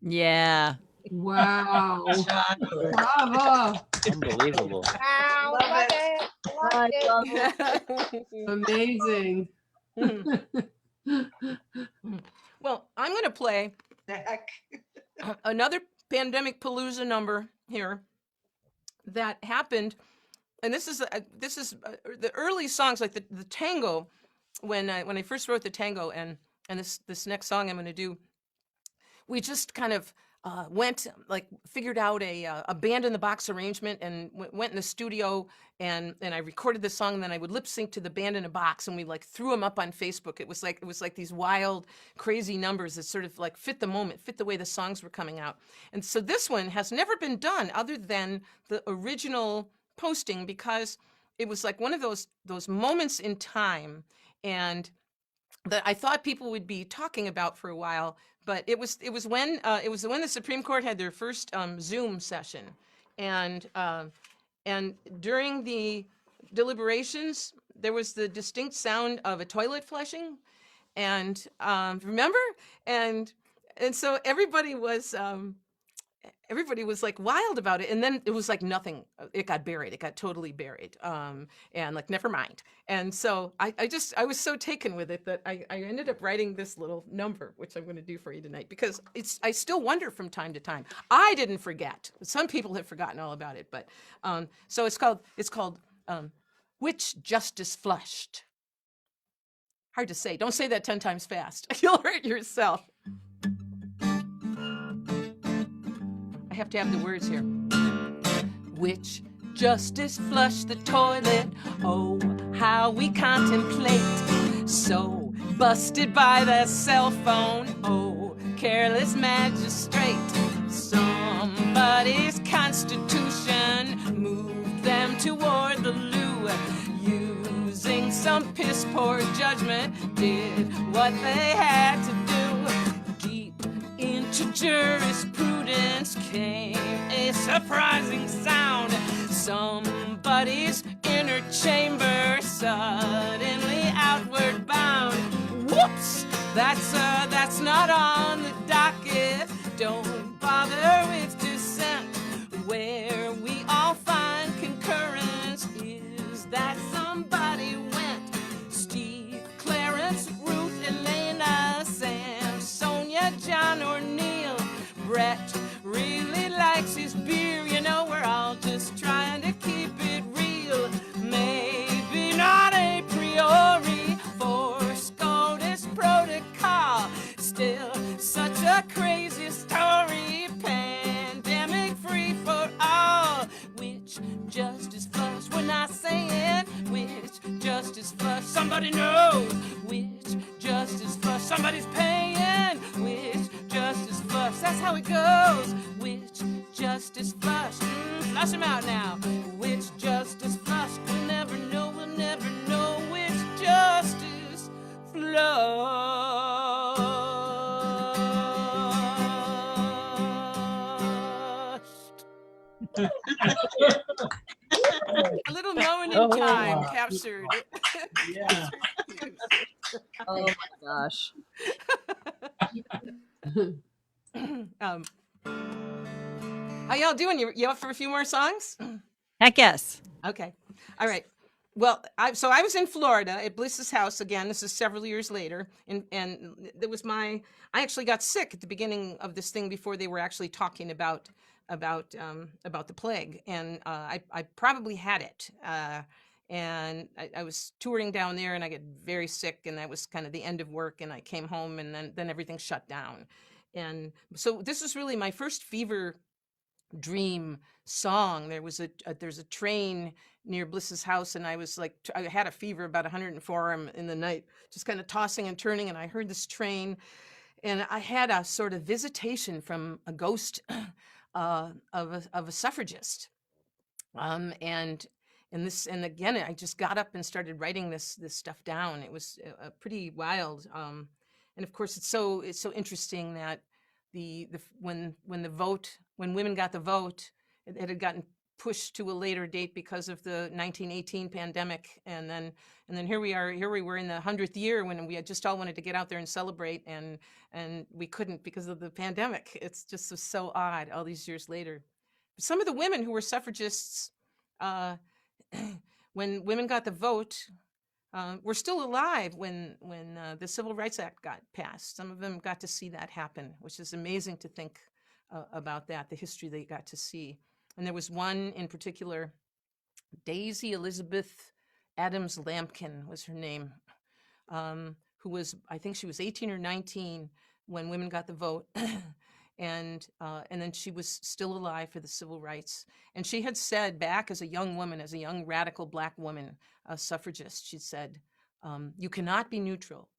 Yeah. Wow. Chocolate. Bravo. Unbelievable. Wow. Love it. I love it. Amazing. Well, I'm going to play The heck? another Pandemic Palooza number here that happened, and this is the early songs, like the tango. When I first wrote the tango, and this next song I'm going to do, we just kind of went, like, figured out a band in the box arrangement, and went in the studio, and I recorded the song, and then I would lip sync to the band in a box, and we like threw them up on Facebook. It was like these wild, crazy numbers that sort of like fit the moment, fit the way the songs were coming out. And so this one has never been done other than the original posting, because it was like one of those moments in time, and that I thought people would be talking about for a while. But it was when the Supreme Court had their first Zoom session, and during the deliberations, there was the distinct sound of a toilet flushing, and remember, and so everybody was like wild about it, and then it was like nothing. It got buried. It got totally buried, and like never mind. And so I was so taken with it that I ended up writing this little number, which I'm going to do for you tonight, because I still wonder from time to time. I didn't forget. Some people have forgotten all about it, but so it's called Which Justice Flushed. Hard to say. Don't say that 10 times fast. You'll hurt yourself. I have to have the words here. Which justice flushed the toilet? Oh, how we contemplate. So busted by the cell phone. Oh, careless magistrate. Somebody's constitution moved them toward the loo. Using some piss poor judgment, did what they had to do. Deep into jurisprudence came a surprising sound. Somebody's inner chamber suddenly outward bound. Whoops! That's not on the docket. Don't bother with dissent. Where we all find concurrence is that somebody went. Steve, Clarence, Ruth, Elena, Sam, Sonia, John, or Neil. Brett really likes his beer. You know, we're all just trying to keep it real. Maybe not a priori for SCOTUS protocol. Still, such a crazy story. Pandemic free for all. Which justice flush? We're not saying which justice flush. Somebody knows which justice flush. Somebody's paying which justice flush. That's how it goes. Which justice flush? Flush them out now. Which justice flush? We'll never know which justice flushed. A little moment in time captured. Yeah. Oh my gosh. How y'all doing? You up for a few more songs? Heck yes. Okay. All right. Well, I was in Florida at Bliss's house again. This is several years later, and it was I actually got sick at the beginning of this thing before they were actually talking about the plague, and I probably had it. And I was touring down there, and I got very sick, and that was kind of the end of work, and I came home, and then everything shut down. And so this was really my first fever dream song. There's a train near Bliss's house, and I was like, I had a fever about 104 in the night, just kind of tossing and turning, and I heard this train, and I had a sort of visitation from a ghost of a suffragist. And again, I just got up and started writing this stuff down. It was pretty wild. And of course, it's so interesting that when women got the vote, it had gotten pushed to a later date because of the 1918 pandemic, and then here we were in the 100th year when we had just all wanted to get out there and celebrate, and we couldn't because of the pandemic. It's just so odd all these years later. Some of the women who were suffragists, when women got the vote, were still alive when the Civil Rights Act got passed. Some of them got to see that happen, which is amazing to think about that, the history they got to see. And there was one in particular, Daisy Elizabeth Adams Lampkin was her name, who was, I think she was 18 or 19 when women got the vote. And then she was still alive for the civil rights. And she had said back as a young woman, as a young radical Black woman, a suffragist, she said, you cannot be neutral.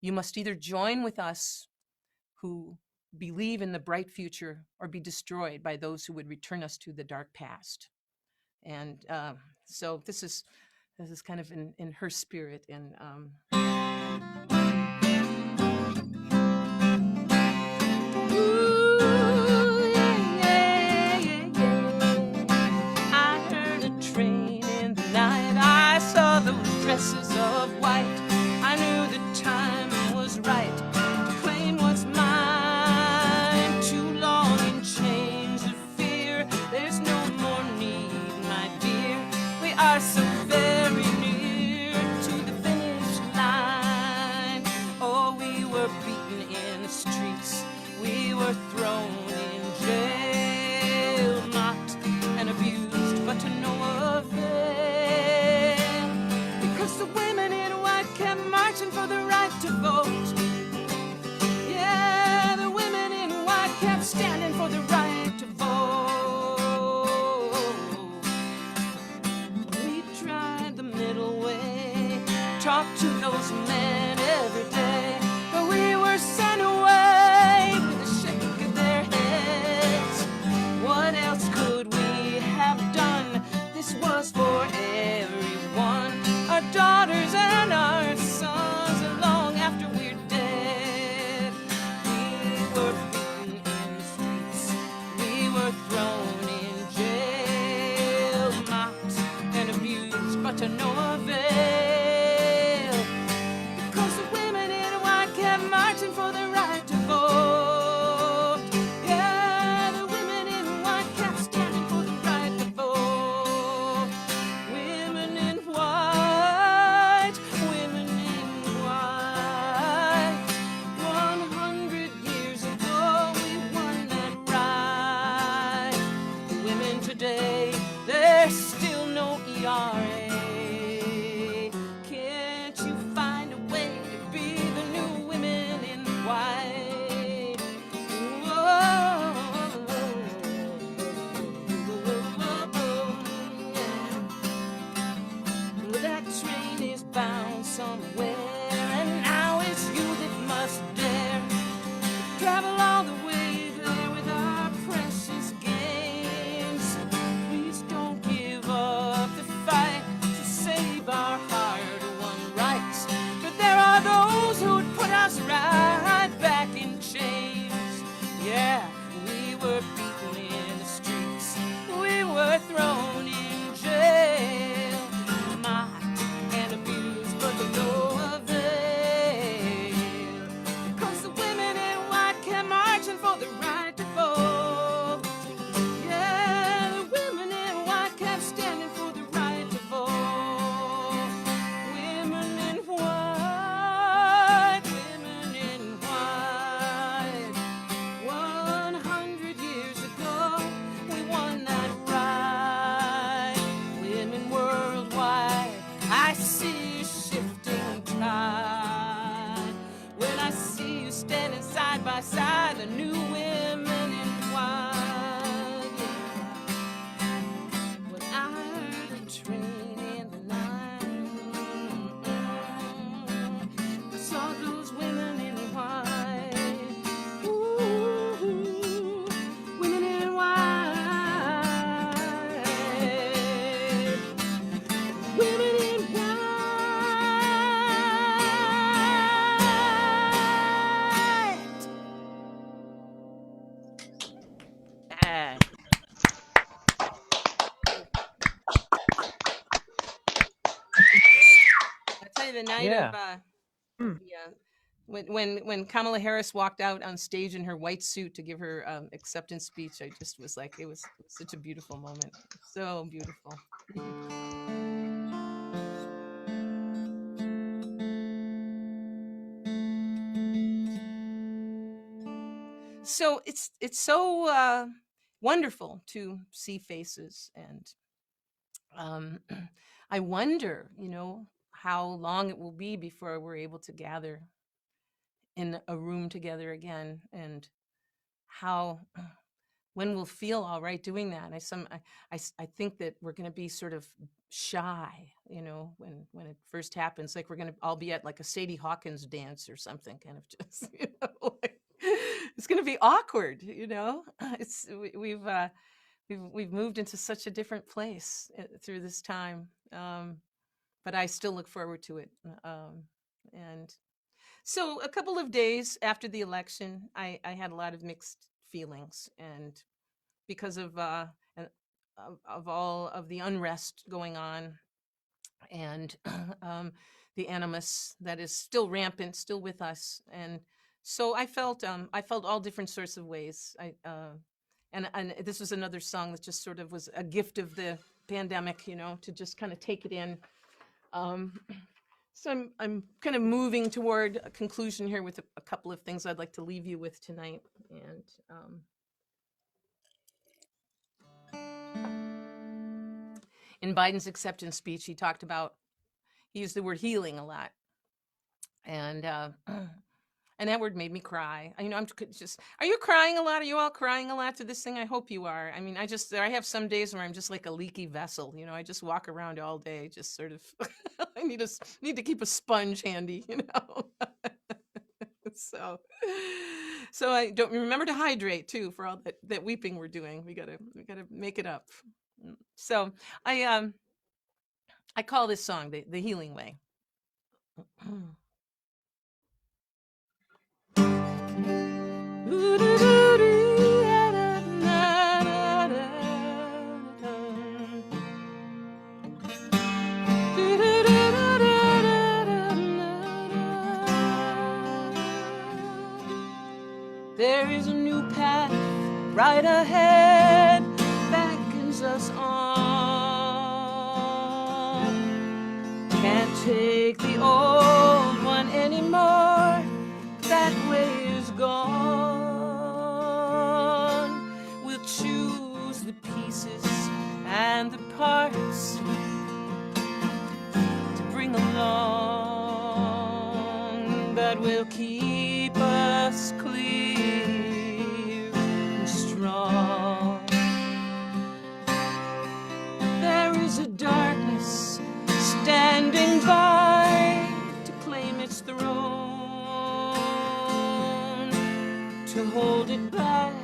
You must either join with us who believe in the bright future or be destroyed by those who would return us to the dark past. And so this is kind of in her spirit. And dresses of white. I knew the time was right to claim what's mine. Too long in chains of fear. There's no more need, my dear. We are so very near to the finish line. Oh, we were beaten in the streets. We were thrown in jail, mocked and abused, but to no avail. The women in white kept marching for the right to vote. Yeah, the women in white kept standing for the right to vote. We tried the middle way, talked to those men every day, but we were sent away with a shake of their heads. What else could we have done? This was for everyone. Our daughters and our sons, and long after we're dead. We were beaten in the streets. We were thrown in jail, mocked and abused, but to no avail. Because the women in white kept marching for the right to vote. Yeah, the women in white kept standing for the right to vote. Women in white. Today, there's still no ERA. Can't you find a way to be the new women in white? Whoa, yeah. That train is bound somewhere, and now it's you that must dare travel all the way there with our precious gains. Please don't give up the fight to save our hard-won rights. But there are those who'd put us right back in chains. Yeah, we were beaten in the streets. We were thrown in jail, mocked and abused, but to no avail. Because the women in white kept marching for the right to vote. Yeah, the women in white kept standing for the right to vote. Women in white, women in white. 100 years ago, we won that right. Women worldwide, I see you shifting tide. When I see you standing side by side, the new women in white. Yeah. When I heard the train in the night, I saw those women in white. Ooh, women in white. Women in white. Ah. I'll tell you the night Yeah. of when Kamala Harris walked out on stage in her white suit to give her acceptance speech, I just was like, it was such a beautiful moment, so beautiful. so it's so wonderful to see faces, and um, I wonder, how long it will be before we're able to gather in a room together again, and how when we'll feel all right doing that. I think that we're going to be sort of shy, when it first happens, like we're going to all be at like a Sadie Hawkins dance or something, kind of just, like, it's going to be awkward, it's we've moved into such a different place through this time. But I still look forward to it. And so a couple of days after the election, I had a lot of mixed feelings, and because of all of the unrest going on, and the animus that is still rampant, still with us. And so I felt all different sorts of ways. And this was another song that just sort of was a gift of the pandemic, to just kind of take it in. Um, so I'm kind of moving toward a conclusion here with a couple of things I'd like to leave you with tonight. And in Biden's acceptance speech, he used the word healing a lot. And that word made me cry. I'm just, are you crying a lot? Are you all crying a lot to this thing? I hope you are. I mean, I have some days where I'm just like a leaky vessel. I just walk around all day, just sort of, I need to keep a sponge handy, So I don't remember to hydrate too, for all that weeping we're doing. We gotta make it up. So I call this song the healing way. There is a new path right ahead, beckons us on. Can't take the old one anymore, that way is gone. We'll choose the pieces and the parts to bring along that will keep us clear and strong. There is a darkness standing by to claim its throne. To hold it back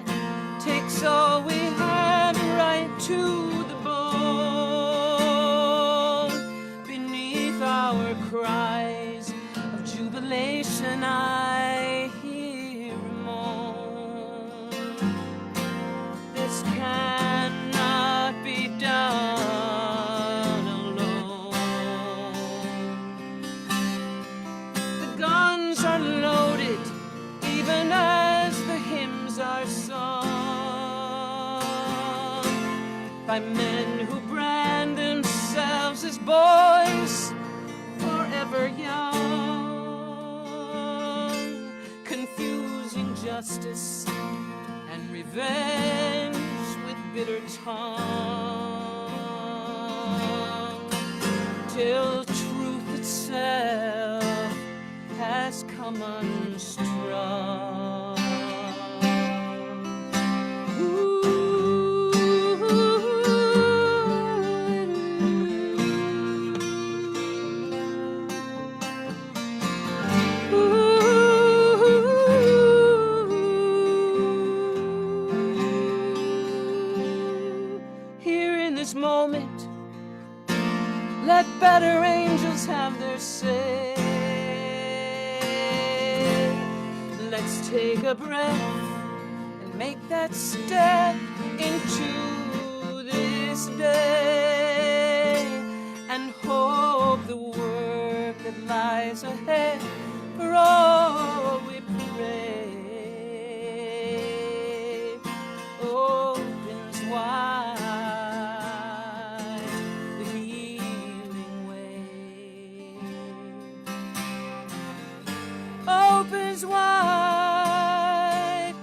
takes all we have, right to the bone. Beneath our cries of jubilation, I hear a moan. This cannot be done alone. The guns are loaded, even as the hymns are sung, by men who brand themselves as boys forever young, confusing justice and revenge with bitter tongue, till truth itself has come unstrung. Here in this moment, let better angels have their say. Let's take a breath and make that step into this day, and hope the work that lies ahead for all we pray opens wide the healing way. Opens wide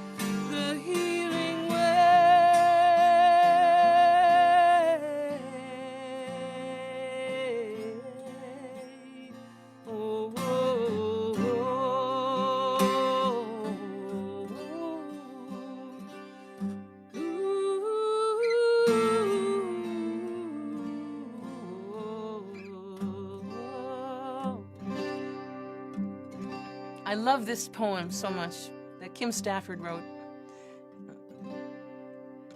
the I love this poem so much that Kim Stafford wrote.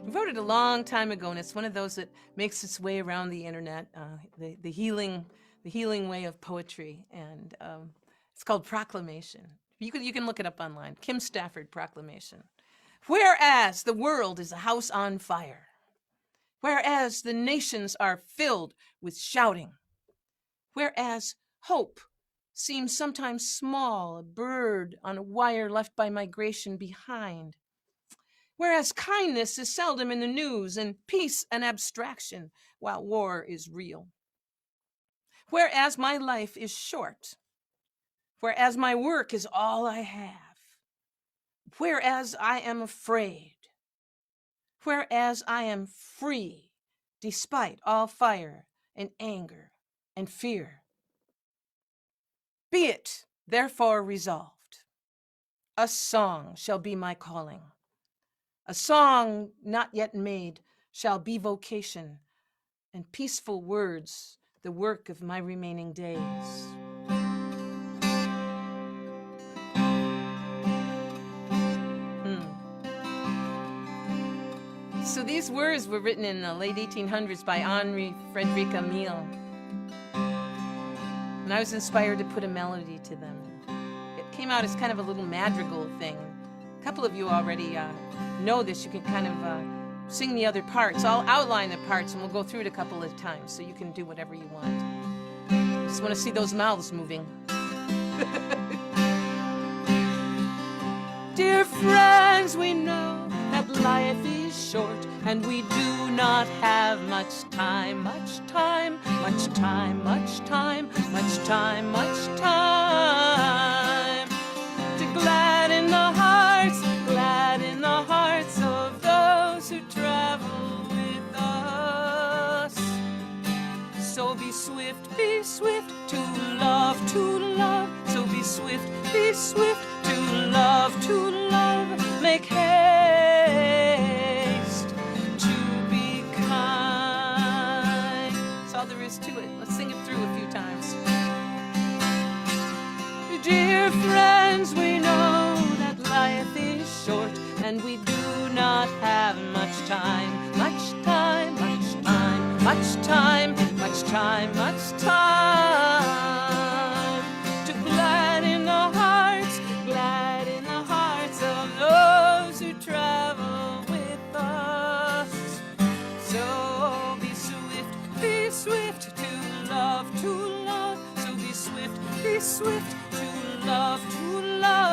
He wrote it a long time ago, and it's one of those that makes its way around the internet. The healing way of poetry, and it's called Proclamation. You can look it up online. Kim Stafford Proclamation. Whereas the world is a house on fire, whereas the nations are filled with shouting, whereas hope seems sometimes small, a bird on a wire left by migration behind, whereas kindness is seldom in the news and peace an abstraction while war is real, whereas my life is short, whereas my work is all I have, whereas I am afraid, whereas I am free despite all fire and anger and fear. Be it therefore resolved, a song shall be my calling. A song not yet made shall be vocation, and peaceful words the work of my remaining days. So these words were written in the late 1800s by Henri Frédéric Amiel. And I was inspired to put a melody to them. It came out as kind of a little madrigal thing. A couple of you already know this. You can kind of sing the other parts. I'll outline the parts and we'll go through it a couple of times so you can do whatever you want. I just want to see those mouths moving. Dear friends, we know that life is short and we do not have much time, much time, much time, much time, much time, much time to gladden the hearts of those who travel with us. So be swift to love, so be swift to love, make haste to be kind. That's all there is to it. Let's sing it through a few times. Dear friends, we know that life is short and we do not have much time, much time, much time, much time, much time, much time to gladden the hearts of those who travel with us. So be swift to love, so be swift to love,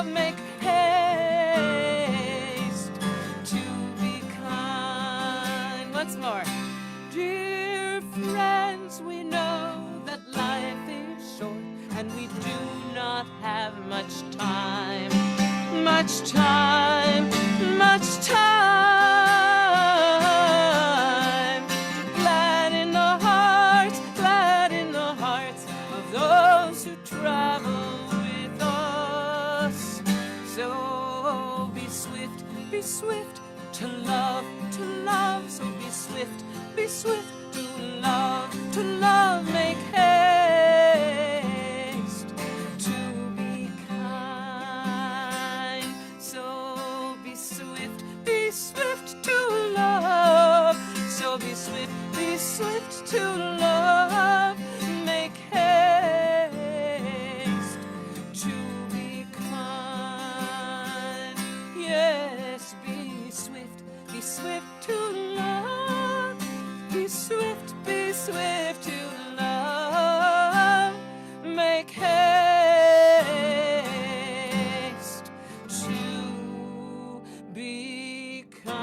make haste to be kind. Once more. Dear friends, we know that life is short and we do not have much time, much time, much time to gladden the hearts of those who travel with us. So be swift to love, so be swift to love, make haste to be kind. So be swift to love, so be swift to love, make haste to be kind. Yes, be swift to love, be swift to love, make haste to be kind.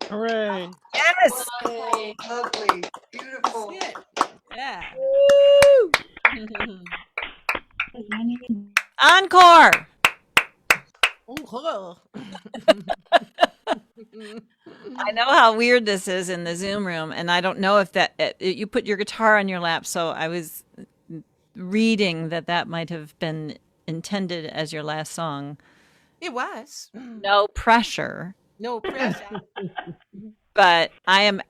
Hooray. Yes. Lovely, beautiful. That's it. Yeah. Encore. Oh, I know how weird this is in the Zoom room, and I don't know if you put your guitar on your lap, so I was reading that might have been intended as your last song. it was. No pressure. No pressure. But I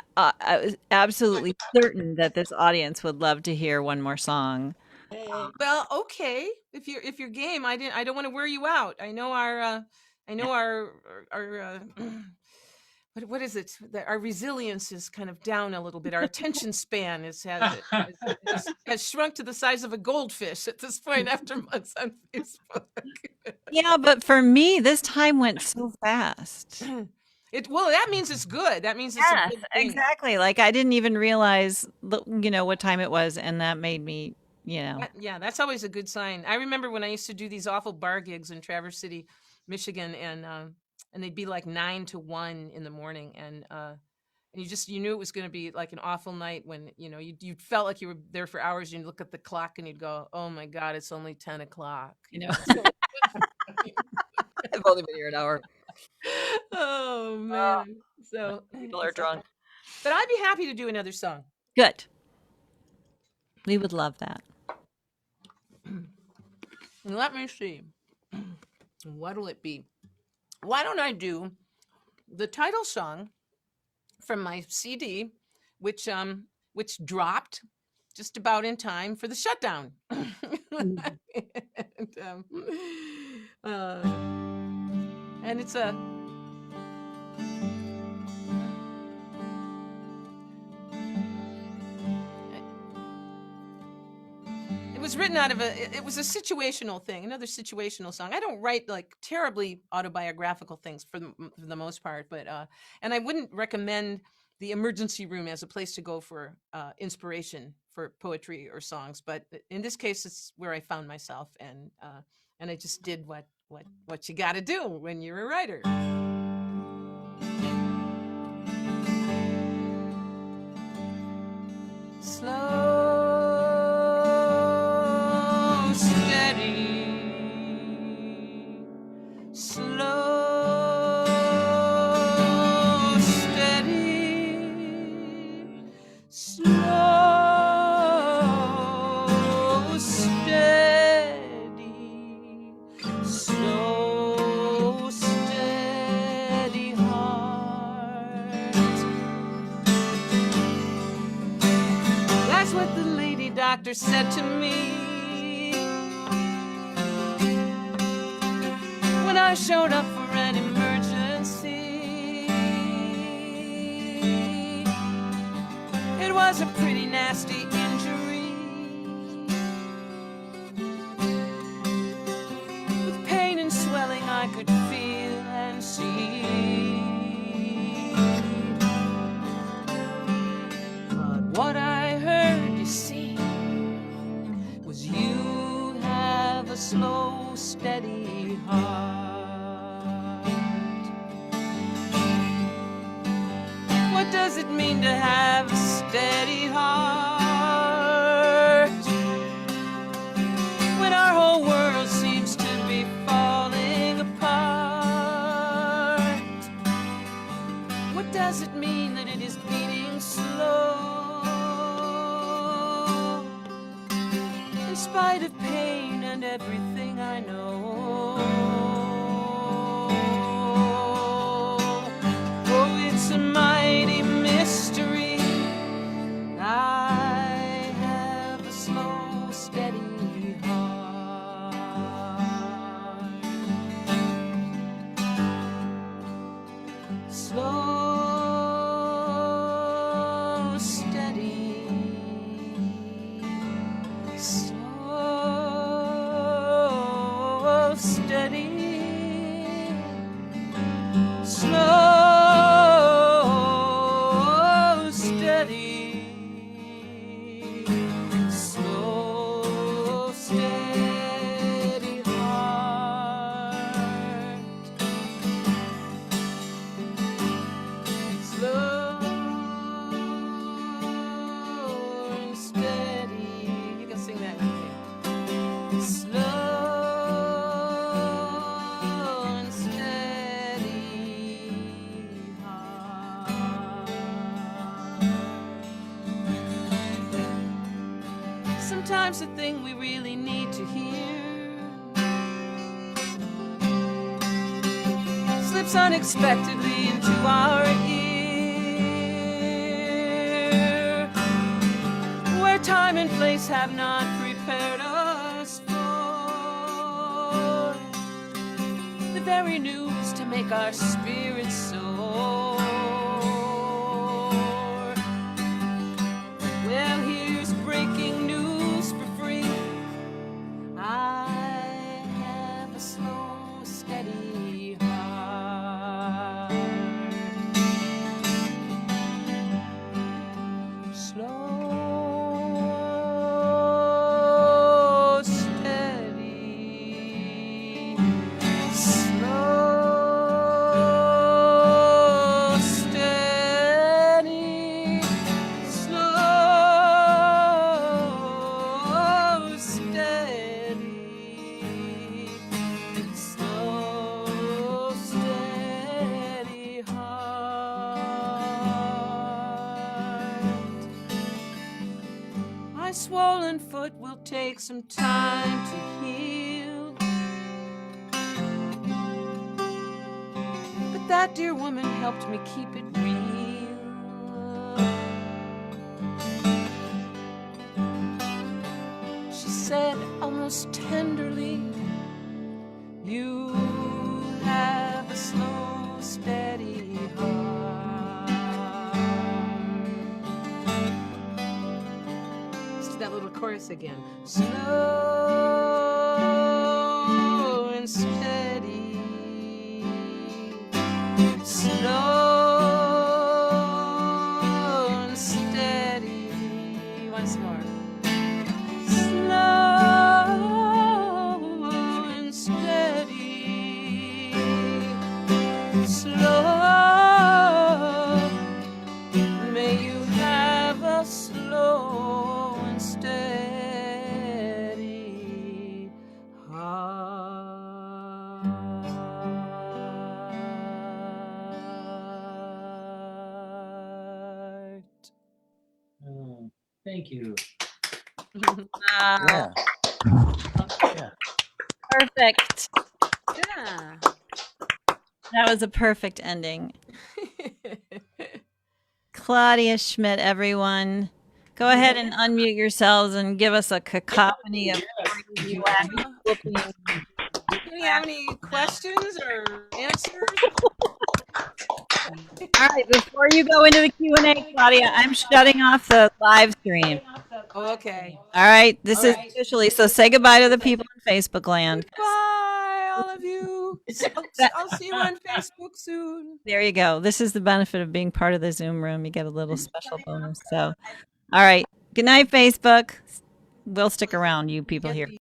was absolutely certain that this audience would love to hear one more song. Well, okay. If you're game, I don't want to wear you out. I know our what is it? Our resilience is kind of down a little bit. Our attention span has shrunk to the size of a goldfish at this point after months on Facebook. Yeah, but for me, this time went so fast. Well, that means it's good. That means it's a Yes, good thing. exactly. Like I didn't even realize, what time it was, and that made me, Yeah, that's always a good sign. I remember when I used to do these awful bar gigs in Traverse City, Michigan, and they'd be like 9 to 1 in the morning, and you knew it was going to be like an awful night when you felt like you were there for hours. And you'd look at the clock and you'd go, "Oh my God, it's only 10 o'clock." I've only been here an hour. Oh man, so People are drunk. But I'd be happy to do another song. Good. We would love that. Let me see. What'll it be? Why don't I do the title song from my CD, which dropped just about in time for the shutdown. And it's a it was written out of it was a situational thing, another situational song. I don't write like terribly autobiographical things for the most part, but and I wouldn't recommend the emergency room as a place to go for inspiration for poetry or songs, but in this case it's where I found myself, and I just did what you got to do when you're a writer. Slow, steady, slow, steady, slow, steady, slow, steady heart. That's what the lady doctor said to me when I showed up for an emergency. It was a pretty nasty injury with pain and swelling I could feel and see. But what I heard, you see, was you have a slow, steady heart. What does it mean to have a steady heart when our whole world seems to be falling apart? What does it mean that it is beating slow in spite of pain and everything I know? Oh, it's a mighty mystery. I have a slow, steady heart. Slow, steady, slow, steady, slow, steady, slow, steady heart. Slow and steady. You can sing that with me. Slow and steady heart. Sometimes the thing we really need to hear slips drops unexpectedly into our ear, where time and place have not prepared us for the very news to make our spirits soar. Well, here's breaking news for free. I have a slow, steady heart. Slow, steady. Slow, steady. Slow, steady. Slow, steady heart. My swollen foot will take some time to heal, but that dear woman helped me keep it real. She said almost tenderly, you have a slow, steady heart. Let's do that little chorus again. Slow and steady. Slow and steady. Once more. Slow and steady. Slow. May you have a slow and steady heart. Oh, thank you. Wow. Yeah. Perfect. Yeah. That was a perfect ending. Claudia Schmidt, everyone. Go ahead and unmute yourselves and give us a cacophony of crazy, wacky, whooping. Do you have any questions or answers? All right, before you go into the Q&A, Claudia, I'm shutting off the live stream. Oh, okay. All right, this is officially, so say goodbye to the people in Facebook land. Bye, all of you. I'll see you on Facebook soon. There you go. This is the benefit of being part of the Zoom room. You get a little special bonus. So, all right. Good night, Facebook. We'll stick around, you people Get here. the